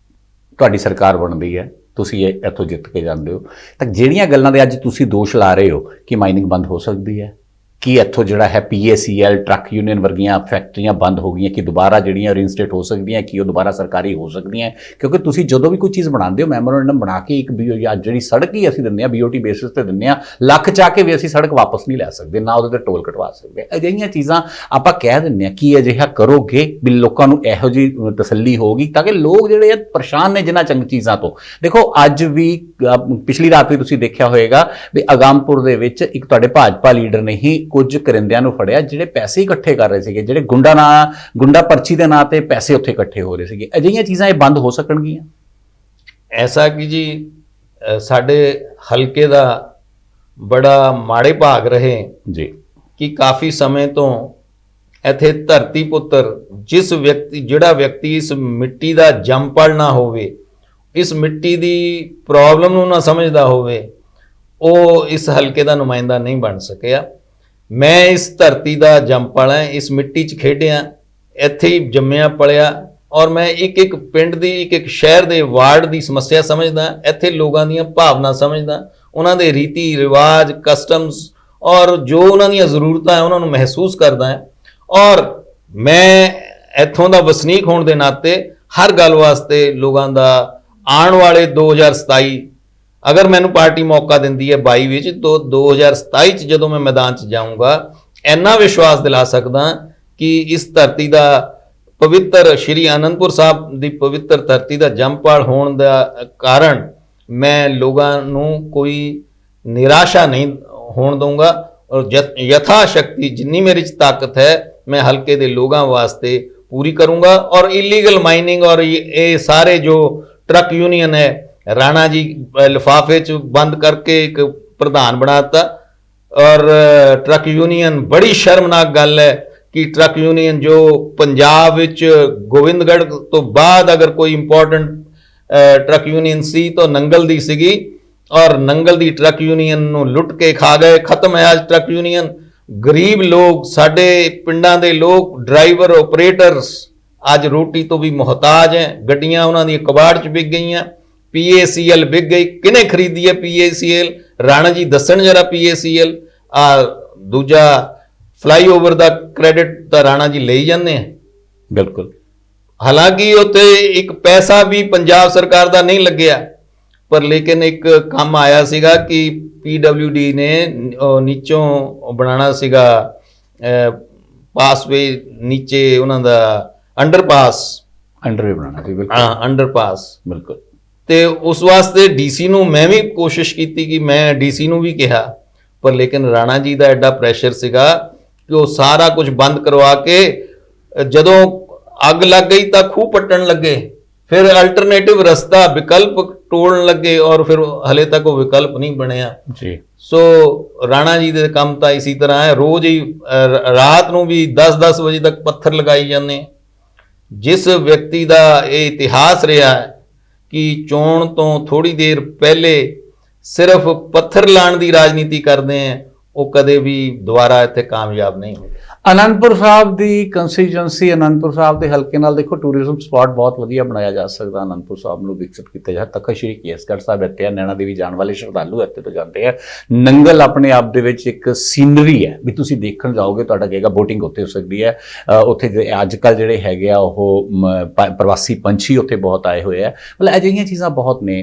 ਤੁਹਾਡੀ ਸਰਕਾਰ ਬਣਦੀ ਹੈ, ਤੁਸੀਂ ਇੱਥੋਂ ਜਿੱਤ ਕੇ ਜਾਂਦੇ ਹੋ, ਤਾਂ ਜਿਹੜੀਆਂ ਗੱਲਾਂ ਦੇ ਅੱਜ ਤੁਸੀਂ ਦੋਸ਼ ਲਾ ਰਹੇ ਹੋ ਕਿ ਮਾਈਨਿੰਗ ਬੰਦ ਹੋ ਸਕਦੀ ਹੈ, ਕਿ ਇੱਥੋਂ ਜਿਹੜਾ ਹੈ PACL ਟਰੱਕ ਯੂਨੀਅਨ ਵਰਗੀਆਂ ਫੈਕਟਰੀਆਂ ਬੰਦ ਹੋ ਗਈਆਂ, ਕਿ ਦੁਬਾਰਾ ਜਿਹੜੀਆਂ ਰੀਇਨਸਟੇਟ ਹੋ ਸਕਦੀਆਂ, ਕਿ ਉਹ ਦੁਬਾਰਾ ਸਰਕਾਰੀ ਹੋ ਸਕਦੀਆਂ, ਕਿਉਂਕਿ ਤੁਸੀਂ ਜਦੋਂ ਵੀ ਕੋਈ ਚੀਜ਼ ਬਣਾਉਂਦੇ ਹੋ ਮੈਮੋਰੈਂਡਮ ਬਣਾ ਕੇ ਇੱਕ ਜਿਹੜੀ ਸੜਕ ਹੀ ਅਸੀਂ ਦਿੰਦੇ ਹਾਂ BOT ਬੇਸਿਸ ਤੇ ਦਿੰਦੇ ਹਾਂ, ਲੱਖ ਚਾਹ ਕੇ ਵੀ ਅਸੀਂ ਸੜਕ ਵਾਪਸ ਨਹੀਂ ਲੈ ਸਕਦੇ, ਨਾ ਉਹਦੇ ਤੇ ਟੋਲ ਕਟਵਾ ਸਕਦੇ। ਅਜਿਹੀਆਂ ਚੀਜ਼ਾਂ ਆਪਾਂ ਕਹਿ ਦਿੰਦੇ ਹਾਂ ਕਿ ਅਜਿਹਾ ਕਰੋਗੇ ਵੀ ਲੋਕਾਂ ਨੂੰ ਇਹੋ ਜਿਹੀ ਤਸੱਲੀ ਹੋਊਗੀ, ਤਾਂ ਕਿ ਲੋਕ ਜਿਹੜੇ ਆ ਪਰੇਸ਼ਾਨ ਨੇ ਜਿਨ੍ਹਾਂ ਚੰਗ ਚੀਜ਼ਾਂ ਤੋਂ। ਦੇਖੋ ਅੱਜ ਵੀ ਪਿਛਲੀ ਰਾਤ ਵੀ ਤੁਸੀਂ ਦੇਖਿਆ ਹੋਏਗਾ ਵੀ ਅਗਾਮਪੁਰ ਦੇ ਵਿੱਚ ਇੱਕ ਤੁਹਾਡੇ ਭਾਜਪਾ ਲੀਡਰ ਨੇ ਹੀ ਕੁਝ ਕਰਿੰਦਿਆਂ ਨੂੰ ਫੜਿਆ ਜਿਹੜੇ ਪੈਸੇ ਇਕੱਠੇ ਕਰ ਰਹੇ ਸੀਗੇ, ਜਿਹੜੇ ਗੁੰਡਾ ਪਰਚੀ ਦੇ ਨਾਂ ਤੇ ਪੈਸੇ ਉੱਥੇ ਇਕੱਠੇ ਹੋ ਰਹੇ ਸੀਗੇ। ਅਜਿਹੀਆਂ ਚੀਜ਼ਾਂ ਇਹ ਬੰਦ ਹੋ ਸਕਣਗੀਆਂ? ਐਸਾ ਕਿ ਜੀ ਸਾਡੇ ਹਲਕੇ ਦਾ ਬੜਾ ਮਾੜੇ ਭਾਗ ਰਹੇ ਜੀ ਕਿ ਕਾਫੀ ਸਮੇਂ ਤੋਂ ਇੱਥੇ ਧਰਤੀ ਪੁੱਤਰ ਜਿਹੜਾ ਵਿਅਕਤੀ ਇਸ ਮਿੱਟੀ ਦਾ ਜੰਮਪਲ ਨਾ ਹੋਵੇ, ਇਸ ਮਿੱਟੀ ਦੀ ਪ੍ਰੋਬਲਮ ਨੂੰ ਨਾ ਸਮਝਦਾ ਹੋਵੇ, ਉਹ ਇਸ ਹਲਕੇ ਦਾ ਨੁਮਾਇੰਦਾ ਨਹੀਂ ਬਣ ਸਕਿਆ। ਮੈਂ ਇਸ ਧਰਤੀ ਦਾ ਜੰਮਪਲ ਹਾਂ, ਇਸ ਮਿੱਟੀ 'ਚ ਖੇਡਿਆ, ਇੱਥੇ ਹੀ ਜੰਮਿਆ ਪਲਿਆ, ਔਰ ਮੈਂ ਇੱਕ ਇੱਕ ਪਿੰਡ ਦੀ ਇੱਕ ਸ਼ਹਿਰ ਦੇ ਵਾਰਡ ਦੀ ਸਮੱਸਿਆ ਸਮਝਦਾ, ਇੱਥੇ ਲੋਕਾਂ ਦੀਆਂ ਭਾਵਨਾ ਸਮਝਦਾ, ਉਹਨਾਂ ਦੇ ਰੀਤੀ ਰਿਵਾਜ ਕਸਟਮਸ ਔਰ ਜੋ ਉਹਨਾਂ ਦੀਆਂ ਜ਼ਰੂਰਤਾਂ ਹੈ ਉਹਨਾਂ ਨੂੰ ਮਹਿਸੂਸ ਕਰਦਾ ਹੈ। ਔਰ ਮੈਂ ਇੱਥੋਂ ਦਾ ਵਸਨੀਕ ਹੋਣ ਦੇ ਨਾਤੇ ਹਰ ਗੱਲ ਵਾਸਤੇ ਲੋਕਾਂ ਦਾ ਆਉਣ ਵਾਲੇ 2027 ਅਗਰ ਮੈਨੂੰ ਪਾਰਟੀ ਮੌਕਾ ਦਿੰਦੀ ਹੈ 22 ਵਿੱਚ, ਤਾਂ 2027 'ਚ ਜਦੋਂ ਮੈਂ ਮੈਦਾਨ 'ਚ ਜਾਊਂਗਾ ਇੰਨਾ ਵਿਸ਼ਵਾਸ ਦਿਲਾ ਸਕਦਾ ਕਿ ਇਸ ਧਰਤੀ ਦਾ ਪਵਿੱਤਰ ਸ਼੍ਰੀ ਅਨੰਦਪੁਰ ਸਾਹਿਬ ਦੀ ਪਵਿੱਤਰ ਧਰਤੀ ਦਾ ਜੰਮਪਲ ਹੋਣ ਦਾ ਕਾਰਨ ਮੈਂ ਲੋਕਾਂ ਨੂੰ ਕੋਈ ਨਿਰਾਸ਼ਾ ਨਹੀਂ ਹੋਣ ਦਊਂਗਾ, ਔਰ ਯਥਾ ਸ਼ਕਤੀ ਜਿੰਨੀ ਮੇਰੇ 'ਚ ਤਾਕਤ ਹੈ ਮੈਂ ਹਲਕੇ ਦੇ ਲੋਕਾਂ ਵਾਸਤੇ ਪੂਰੀ ਕਰੂੰਗਾ। ਔਰ ਇਲੀਗਲ ਮਾਈਨਿੰਗ ਔਰ ਇਹ ਸਾਰੇ ਜੋ ਟਰੱਕ ਯੂਨੀਅਨ ਹੈ, ਰਾਣਾ ਜੀ ਲਿਫਾਫੇ 'ਚ ਬੰਦ ਕਰਕੇ ਇੱਕ ਪ੍ਰਧਾਨ ਬਣਾਤਾ, ਔਰ ਟਰੱਕ ਯੂਨੀਅਨ ਬੜੀ ਸ਼ਰਮਨਾਕ ਗੱਲ ਹੈ ਕਿ ਟਰੱਕ ਯੂਨੀਅਨ ਜੋ ਪੰਜਾਬ ਵਿੱਚ ਗੋਬਿੰਦਗੜ੍ਹ ਤੋਂ ਬਾਅਦ ਅਗਰ ਕੋਈ ਇੰਪੋਰਟੈਂਟ ਟਰੱਕ ਯੂਨੀਅਨ ਸੀ ਤਾਂ ਨੰਗਲ ਦੀ ਸੀਗੀ, ਔਰ ਨੰਗਲ ਦੀ ਟਰੱਕ ਯੂਨੀਅਨ ਨੂੰ ਲੁੱਟ ਕੇ ਖਾ ਗਏ। ਖਤਮ ਹੈ ਅੱਜ ਟਰੱਕ ਯੂਨੀਅਨ। ਗਰੀਬ ਲੋਕ, ਸਾਡੇ ਪਿੰਡਾਂ ਦੇ ਲੋਕ, ਡਰਾਈਵਰ ਆਪਰੇਟਰਸ ਅੱਜ ਰੋਟੀ ਤੋਂ ਵੀ ਮੁਹਤਾਜ ਹੈ। ਗੱਡੀਆਂ ਉਹਨਾਂ ਦੀਆਂ ਕਬਾੜ 'ਚ ਵਿਕ ਗਈਆਂ। PACL ਵਿਕ ਗਈ। ਕਿਹਨੇ ਖਰੀਦੀ ਹੈ PACL? ਰਾਣਾ ਜੀ ਦੱਸਣ ਜਰਾ। PACL ਦੂਜਾ ਫਲਾਈਓਵਰ ਦਾ ਕ੍ਰੈਡਿਟ ਤਾਂ ਰਾਣਾ ਜੀ ਲਈ ਜਾਂਦੇ ਆ। ਬਿਲਕੁਲ। ਹਾਲਾਂਕਿ ਉੱਥੇ ਇੱਕ ਪੈਸਾ ਵੀ ਪੰਜਾਬ ਸਰਕਾਰ ਦਾ ਨਹੀਂ ਲੱਗਿਆ, ਪਰ ਲੇਕਿਨ ਇੱਕ ਕੰਮ ਆਇਆ ਸੀਗਾ ਕਿ PWD ਨੇ ਨੀਚੋਂ ਬਣਾਉਣਾ ਸੀਗਾ ਪਾਸਵੇ, ਨੀਚੇ ਉਹਨਾਂ ਦਾ ਅੰਡਰਵੇ ਬਣਾਉਣਾ ਸੀ। ਬਿਲਕੁਲ ਹਾਂ, ਅੰਡਰਪਾਸ। ਬਿਲਕੁਲ। ਤੇ ਉਸ ਵਾਸਤੇ DC ਨੂੰ ਮੈਂ ਵੀ ਕੋਸ਼ਿਸ਼ ਕੀਤੀ ਕਿ ਮੈਂ DC ਨੂੰ ਵੀ ਕਿਹਾ, ਪਰ ਲੇਕਿਨ ਰਾਣਾ ਜੀ ਦਾ ਐਡਾ ਪ੍ਰੈਸ਼ਰ ਸੀਗਾ ਕਿ ਉਹ ਸਾਰਾ ਕੁਝ ਬੰਦ ਕਰਵਾ ਕੇ ਜਦੋਂ ਅੱਗ ਲੱਗ ਗਈ ਤਾਂ ਖੂਹ ਪੱਟਣ ਲੱਗੇ, ਫਿਰ ਅਲਟਰਨੇਟਿਵ ਰਸਤਾ ਵਿਕਲਪ ਟੋਲਣ ਲੱਗੇ, ਔਰ ਫਿਰ ਹਲੇ ਤੱਕ ਉਹ ਵਿਕਲਪ ਨਹੀਂ ਬਣਿਆ ਜੀ। ਸੋ ਰਾਣਾ ਜੀ ਦੇ ਕੰਮ ਤਾਂ ਇਸੇ ਤਰ੍ਹਾਂ ਹੈ, ਰੋਜ਼ ਹੀ ਰਾਤ ਨੂੰ ਵੀ 10-10 ਵਜੇ ਤੱਕ ਪੱਥਰ ਲਗਾਈ ਜਾਂਦੇ। ਜਿਸ ਵਿਅਕਤੀ ਦਾ ਇਹ ਇਤਿਹਾਸ ਰਿਹਾ ਹੈ ਕਿ ਚੋਣ ਤੋਂ ਥੋੜੀ ਦੇਰ ਪਹਿਲੇ ਸਿਰਫ ਪੱਥਰ ਲਾਣ ਦੀ ਰਾਜਨੀਤੀ ਕਰਦੇ ਹੈ, ਉਹ ਕਦੇ ਵੀ ਦੁਬਾਰਾ ਇੱਥੇ ਕਾਮਯਾਬ ਨਹੀਂ ਹੋਵੇ। ਅਨੰਦਪੁਰ ਸਾਹਿਬ ਦੀ ਕੰਸਟੀਚੁਐਂਸੀ, ਅਨੰਦਪੁਰ ਸਾਹਿਬ ਦੇ ਹਲਕੇ ਨਾਲ ਦੇਖੋ ਟੂਰਿਜ਼ਮ ਸਪਾਟ ਬਹੁਤ ਵਧੀਆ ਬਣਾਇਆ ਜਾ ਸਕਦਾ। ਅਨੰਦਪੁਰ ਸਾਹਿਬ ਨੂੰ ਵਿਕਸਿਤ ਕੀਤਾ ਜਾ। ਤਖਤ ਸ਼੍ਰੀ ਕੇਸਗੜ੍ਹ ਸਾਹਿਬ ਇੱਥੇ ਆ, ਨੈਣਾ ਦੇਵੀ ਜਾਣ ਵਾਲੇ ਸ਼ਰਧਾਲੂ ਇੱਥੇ ਤੋਂ ਜਾਂਦੇ ਆ। ਨੰਗਲ ਆਪਣੇ ਆਪ ਦੇ ਵਿੱਚ ਇੱਕ ਸੀਨਰੀ ਹੈ, ਵੀ ਤੁਸੀਂ ਦੇਖਣ ਜਾਓਗੇ ਤੁਹਾਡਾ ਕਹੇਗਾ ਬੋਟਿੰਗ ਉੱਥੇ ਹੋ ਸਕਦੀ ਹੈ। ਉੱਥੇ ਅੱਜ ਕੱਲ੍ਹ ਜਿਹੜੇ ਹੈਗੇ ਆ ਉਹ ਪ੍ਰਵਾਸੀ ਪੰਛੀ ਉੱਥੇ ਬਹੁਤ ਆਏ ਹੋਏ ਆ। ਮਤਲਬ ਅਜਿਹੀਆਂ ਚੀਜ਼ਾਂ ਬਹੁਤ ਨੇ।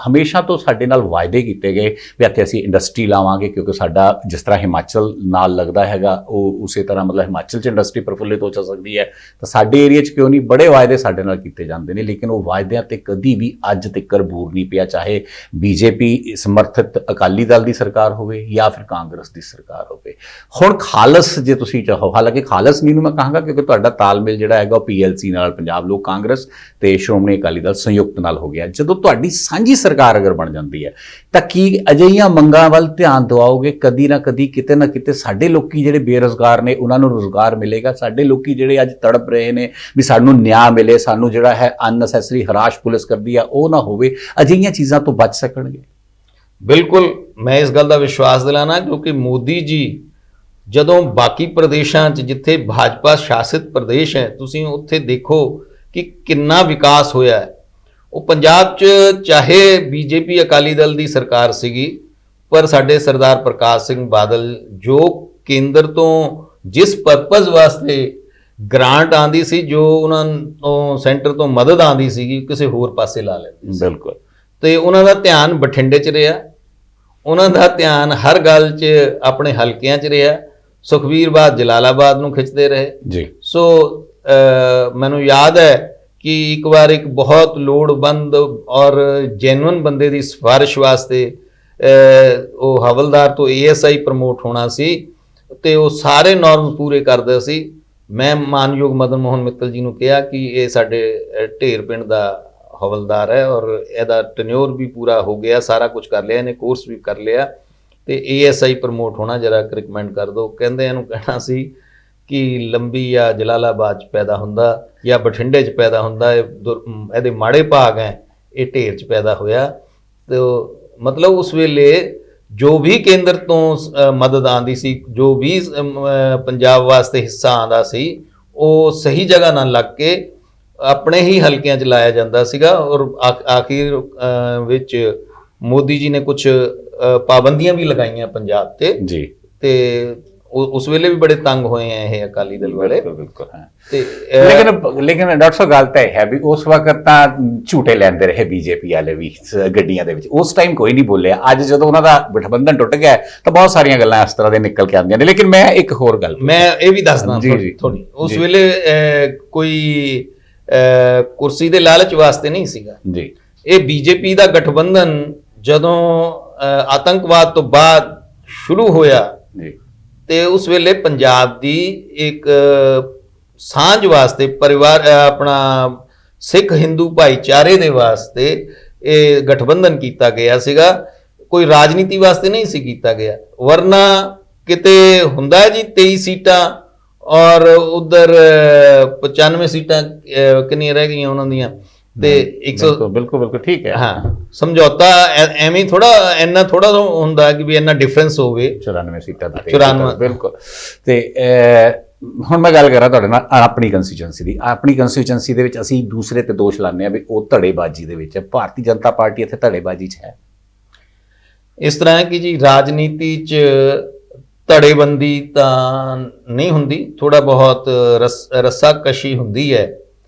ਹਮੇਸ਼ਾ ਤੋਂ ਸਾਡੇ ਨਾਲ ਵਾਅਦੇ ਕੀਤੇ ਗਏ ਵੀ ਇੱਥੇ ਅਸੀਂ ਇੰਡਸਟਰੀ ਲਾਵਾਂਗੇ, ਕਿਉਂਕਿ ਸਾਡਾ ਜਿਸ ਤਰ੍ਹਾਂ ਹਿਮਾਚਲ ਨਾਲ ਲੱਗਦਾ ਹੈਗਾ ਉਹ ਉਸੇ ਤਰ੍ਹਾਂ ਤਰ੍ਹਾਂ ਮਤਲਬ ਹਿਮਾਚਲ 'ਚ ਇੰਡਸਟਰੀ ਪ੍ਰਫੁੱਲਿਤ ਹੋ ਸਕਦੀ ਹੈ ਤਾਂ ਸਾਡੇ ਏਰੀਆ 'ਚ ਕਿਉਂ ਨਹੀਂ? ਬੜੇ ਵਾਅਦੇ ਸਾਡੇ ਨਾਲ ਕੀਤੇ ਜਾਂਦੇ ਨੇ, ਲੇਕਿਨ ਉਹ ਵਾਅਦਿਆਂ ਤੇ ਕਦੀ ਵੀ ਅੱਜ ਤੱਕ ਬੂਰ ਨਹੀਂ ਪਿਆ, ਚਾਹੇ ਬੀਜੇਪੀ ਸਮਰਥਿਤ ਅਕਾਲੀ ਦਲ ਦੀ ਸਰਕਾਰ ਹੋਵੇ ਜਾਂ ਫਿਰ ਕਾਂਗਰਸ ਦੀ ਸਰਕਾਰ ਹੋਵੇ। ਹੁਣ ਖਾਲਸ ਜੇ ਤੁਸੀਂ ਚਾਹੋ, ਹਾਲਾਂਕਿ ਖਾਲਸ ਨਹੀਂ ਨੂੰ ਮੈਂ ਕਹਾਂਗਾ ਕਿਉਂਕਿ ਤੁਹਾਡਾ ਤਾਲਮੇਲ ਜਿਹੜਾ ਹੈਗਾ ਉਹ PLC ਨਾਲ, ਪੰਜਾਬ ਲੋਕ ਕਾਂਗਰਸ ਤੇ ਸ਼੍ਰੋਮਣੀ ਅਕਾਲੀ ਦਲ ਸੰਯੁਕਤ ਨਾਲ ਹੋ ਗਿਆ। ਜਦੋਂ ਤੁਹਾਡੀ ਸਾਂਝੀ ਸਰਕਾਰ ਅਗਰ ਬਣ ਜਾਂਦੀ ਹੈ ਤਾਂ ਕੀ ਅਜਿਹੀਆਂ ਮੰਗਾਂ ਵੱਲ ਧਿਆਨ ਦਿਵਾਓਗੇ? ਕਦੀ ਨਾ ਕਦੀ ਕਿਤੇ ਨਾ ਕਿਤੇ ਸਾਡੇ ਲੋਕੀ ਜਿਹੜੇ ਬੇਰੁਜ਼ਗਾਰ ਨੇ ਉਹਨਾਂ ਨੂੰ ਰੁਜ਼ਗਾਰ ਮਿਲੇਗਾ, ਸਾਡੇ ਲੋਕੀ ਜਿਹੜੇ ਅੱਜ ਤੜਪ ਰਹੇ ਨੇ ਵੀ ਸਾਨੂੰ ਨਿਆਂ ਮਿਲੇ, ਸਾਨੂੰ ਜਿਹੜਾ ਹੈ ਅਨਨੈਸੈਸਰੀ ਹਰਾਸ਼ ਪੁਲਿਸ ਕਰਦੀ ਆ ਉਹ ਨਾ ਹੋਵੇ, ਅਜਿਹੀਆਂ ਚੀਜ਼ਾਂ ਤੋਂ ਬਚ ਸਕਣਗੇ? ਬਿਲਕੁਲ, ਮੈਂ ਇਸ ਗੱਲ ਦਾ ਵਿਸ਼ਵਾਸ ਦਿਲਾਣਾ ਕਿਉਂਕਿ ਮੋਦੀ ਜੀ ਜਦੋਂ ਬਾਕੀ ਪ੍ਰਦੇਸ਼ਾਂ 'ਚ ਜਿੱਥੇ ਭਾਜਪਾ ਸ਼ਾਸਿਤ ਪ੍ਰਦੇਸ਼ ਹੈ ਤੁਸੀਂ ਉੱਥੇ ਦੇਖੋ ਕਿ ਕਿੰਨਾ ਵਿਕਾਸ ਹੋਇਆ ਹੈ। ਉਹ ਪੰਜਾਬ 'ਚ ਚਾਹੇ ਬੀਜੇਪੀ ਅਕਾਲੀ ਦਲ ਦੀ ਸਰਕਾਰ ਸੀਗੀ ਪਰ ਸਾਡੇ ਸਰਦਾਰ ਪ੍ਰਕਾਸ਼ ਸਿੰਘ ਬਾਦਲ ਜੋ ਕੇਂਦਰ ਤੋਂ ਜਿਸ ਪਰਪਸ ਵਾਸਤੇ ਗ੍ਰਾਂਟ ਆਂਦੀ ਸੀ, ਜੋ ਉਹਨਾਂ ਤੋਂ ਸੈਂਟਰ ਤੋਂ ਮਦਦ ਆਂਦੀ ਸੀਗੀ, ਕਿਸੇ ਹੋਰ ਪਾਸੇ ਲਾ ਲੈਂਦੇ ਸੀ। ਬਿਲਕੁਲ। ਤੇ ਉਹਨਾਂ ਦਾ ਧਿਆਨ ਬਠਿੰਡੇ 'ਚ ਰਿਹਾ, ਉਹਨਾਂ ਦਾ ਧਿਆਨ ਹਰ ਗੱਲ 'ਚ ਆਪਣੇ ਹਲਕਿਆਂ 'ਚ ਰਿਹਾ। ਸੁਖਬੀਰ ਬਾਦ ਜਲਾਲਾਬਾਦ ਨੂੰ ਖਿੱਚਦੇ ਰਹੇ ਜੀ। ਸੋ ਮੈਨੂੰ ਯਾਦ ਹੈ ਕਿ ਇੱਕ ਵਾਰ ਇੱਕ ਬਹੁਤ ਲੋੜਵੰਦ ਔਰ ਜੈਨੂਇਨ ਬੰਦੇ ਦੀ ਸਿਫਾਰਿਸ਼ ਵਾਸਤੇ ਉਹ ਹਵਲਦਾਰ ਤੋਂ ASI ਪ੍ਰਮੋਟ ਹੋਣਾ ਸੀ ਤੇ ਉਹ ਸਾਰੇ ਨਾਰਮਸ ਪੂਰੇ ਕਰਦਾ ਸੀ। ਮੈਂ ਮਾਨਯੋਗ ਮਦਨ ਮੋਹਨ ਮਿੱਤਲ ਜੀ ਨੂੰ ਕਿਹਾ ਕਿ ਇਹ ਸਾਡੇ ਢੇਰ ਪਿੰਡ ਦਾ ਹਵਲਦਾਰ ਹੈ ਔਰ ਇਹਦਾ ਟੈਨਿਓਰ ਵੀ ਪੂਰਾ ਹੋ ਗਿਆ, ਸਾਰਾ ਕੁਝ ਕਰ ਲਿਆ, ਇਹਨੇ ਕੋਰਸ ਵੀ ਕਰ ਲਿਆ ਤੇ ASI ਪ੍ਰਮੋਟ ਹੋਣਾ ਜਰਾ ਰਿਕਮੈਂਡ ਕਰ ਦਿਓ। ਕਹਿੰਦੇ ਇਹਨੂੰ ਕਹਿਣਾ ਸੀ ਕਿ ਲੰਬੀ ਜਾਂ ਜਲਾਲਾਬਾਦ 'ਚ ਪੈਦਾ ਹੁੰਦਾ ਜਾਂ ਬਠਿੰਡੇ 'ਚ ਪੈਦਾ ਹੁੰਦਾ, ਇਹਦੇ ਮਾੜੇ ਭਾਗ ਹੈ, ਇਹ ਢੇਰ 'ਚ ਪੈਦਾ ਹੋਇਆ। ਤੇ ਮਤਲਬ ਉਸ ਵੇਲੇ ਜੋ ਵੀ ਕੇਂਦਰ ਤੋਂ ਮਦਦ ਆਉਂਦੀ ਸੀ, ਜੋ ਵੀ ਪੰਜਾਬ ਵਾਸਤੇ ਹਿੱਸਾ ਆਉਂਦਾ ਸੀ, ਉਹ ਸਹੀ ਜਗ੍ਹਾ ਨਾਲ ਲੱਗ ਕੇ ਆਪਣੇ ਹੀ ਹਲਕਿਆਂ 'ਚ ਲਾਇਆ ਜਾਂਦਾ ਸੀਗਾ। ਔਰ ਆਖਿਰ ਵਿੱਚ ਮੋਦੀ ਜੀ ਨੇ ਕੁਝ ਪਾਬੰਦੀਆਂ ਵੀ ਲਗਾਈਆਂ ਪੰਜਾਬ ਤੇ ਜੀ, ਤੇ ਉਸ ਵੇਲੇ ਵੀ ਬੜੇ ਤੰਗ ਹੋਏ ਆ ਇਹ ਅਕਾਲੀ ਦਲ ਵਾਲੇ। ਬਿਲਕੁਲ ਹੈ ਤੇ ਲੇਕਿਨ ਡਾਕਟਰ ਸਾਹਿਬ ਗੱਲ ਤਾਂ ਇਹ ਹੈ ਵੀ ਉਸ ਵਕਤ ਤਾਂ ਝੂਟੇ ਲੈਂਦੇ ਰਹੇ ਬੀਜੇਪੀ ਵਾਲੇ ਵੀ ਗੱਡੀਆਂ ਦੇ ਵਿੱਚ, ਉਸ ਟਾਈਮ ਕੋਈ ਨਹੀਂ ਬੋਲਿਆ। ਅੱਜ ਜਦੋਂ ਉਹਨਾਂ ਦਾ ਗਠਬੰਧਨ ਟੁੱਟ ਗਿਆ ਤਾਂ ਬਹੁਤ ਸਾਰੀਆਂ ਗੱਲਾਂ ਇਸ ਤਰ੍ਹਾਂ ਦੇ ਨਿਕਲ ਕੇ ਆਉਂਦੀਆਂ ਨੇ। ਲੇਕਿਨ ਮੈਂ ਇੱਕ ਹੋਰ ਗੱਲ ਮੈਂ ਇਹ ਵੀ ਦੱਸਦਾ ਥੋੜੀ, ਉਸ ਵੇਲੇ ਕੋਈ ਕੁਰਸੀ ਦੇ ਲਾਲਚ ਵਾਸਤੇ ਨਹੀਂ ਸੀਗਾ ਜੀ। ਇਹ ਬੀਜੇਪੀ ਦਾ ਗਠਬੰਧਨ ਜਦੋਂ ਆਤੰਕਵਾਦ ਤੋਂ ਬਾਅਦ ਸ਼ੁਰੂ ਹੋਇਆ ਜੀ ਤੇ ਉਸ ਵੇਲੇ ਪੰਜਾਬ ਦੀ ਇੱਕ ਸਾਂਝ ਵਾਸਤੇ ਪਰਿਵਾਰ ਆਪਣਾ ਸਿੱਖ ਹਿੰਦੂ ਭਾਈਚਾਰੇ ਦੇ ਵਾਸਤੇ ਇਹ ਗਠਬੰਧਨ ਕੀਤਾ ਗਿਆ ਸੀਗਾ, ਕੋਈ ਰਾਜਨੀਤੀ ਵਾਸਤੇ ਨਹੀਂ ਸੀ ਕੀਤਾ ਗਿਆ। ਵਰਨਾ ਕਿਤੇ ਹੁੰਦਾ ਜੀ 23 ਸੀਟਾਂ ਔਰ ਉਧਰ 95 ਸੀਟਾਂ ਕਿੰਨੀਆਂ ਰਹਿ ਗਈਆਂ ਉਹਨਾਂ ਦੀਆਂ ਤੇ 100 ਬਿਲਕੁਲ ਠੀਕ ਹੈ। ਹਾਂ, ਸਮਝੌਤਾ ਐਵੇਂ ਥੋੜਾ ਇੰਨਾ ਥੋੜਾ ਹੁੰਦਾ ਕਿ ਵੀ ਇੰਨਾ ਡਿਫਰੈਂਸ ਹੋਵੇ 94 ਸੀਟਾਂ ਦਾ 94 ਬਿਲਕੁਲ। ਤੇ ਹੁਣ ਮੈਂ ਗੱਲ ਕਰਾਂ ਤੁਹਾਡੇ ਨਾਲ ਆਪਣੀ ਕੰਸਟੀਚੁਐਂਸੀ ਦੀ। ਆਪਣੀ ਕੰਸਟੀਚੁਐਂਸੀ ਦੇ ਵਿੱਚ ਅਸੀਂ ਦੂਸਰੇ ਤੇ ਦੋਸ਼ ਲਾਉਂਦੇ ਆ ਵੀ ਉਹ ਧੜੇਬਾਜ਼ੀ ਦੇ ਵਿੱਚ ਹੈ। ਭਾਰਤੀ ਜਨਤਾ ਪਾਰਟੀ ਇੱਥੇ ਧੜੇਬਾਜ਼ੀ 'ਚ ਹੈ? ਇਸ ਤਰ੍ਹਾਂ ਹੈ ਕਿ ਜੀ ਰਾਜਨੀਤੀ 'ਚ ਧੜੇਬੰਦੀ ਤਾਂ ਨਹੀਂ ਹੁੰਦੀ, ਥੋੜਾ ਬਹੁਤ ਰੱਸਾਕਸ਼ੀ ਹੁੰਦੀ ਹੈ,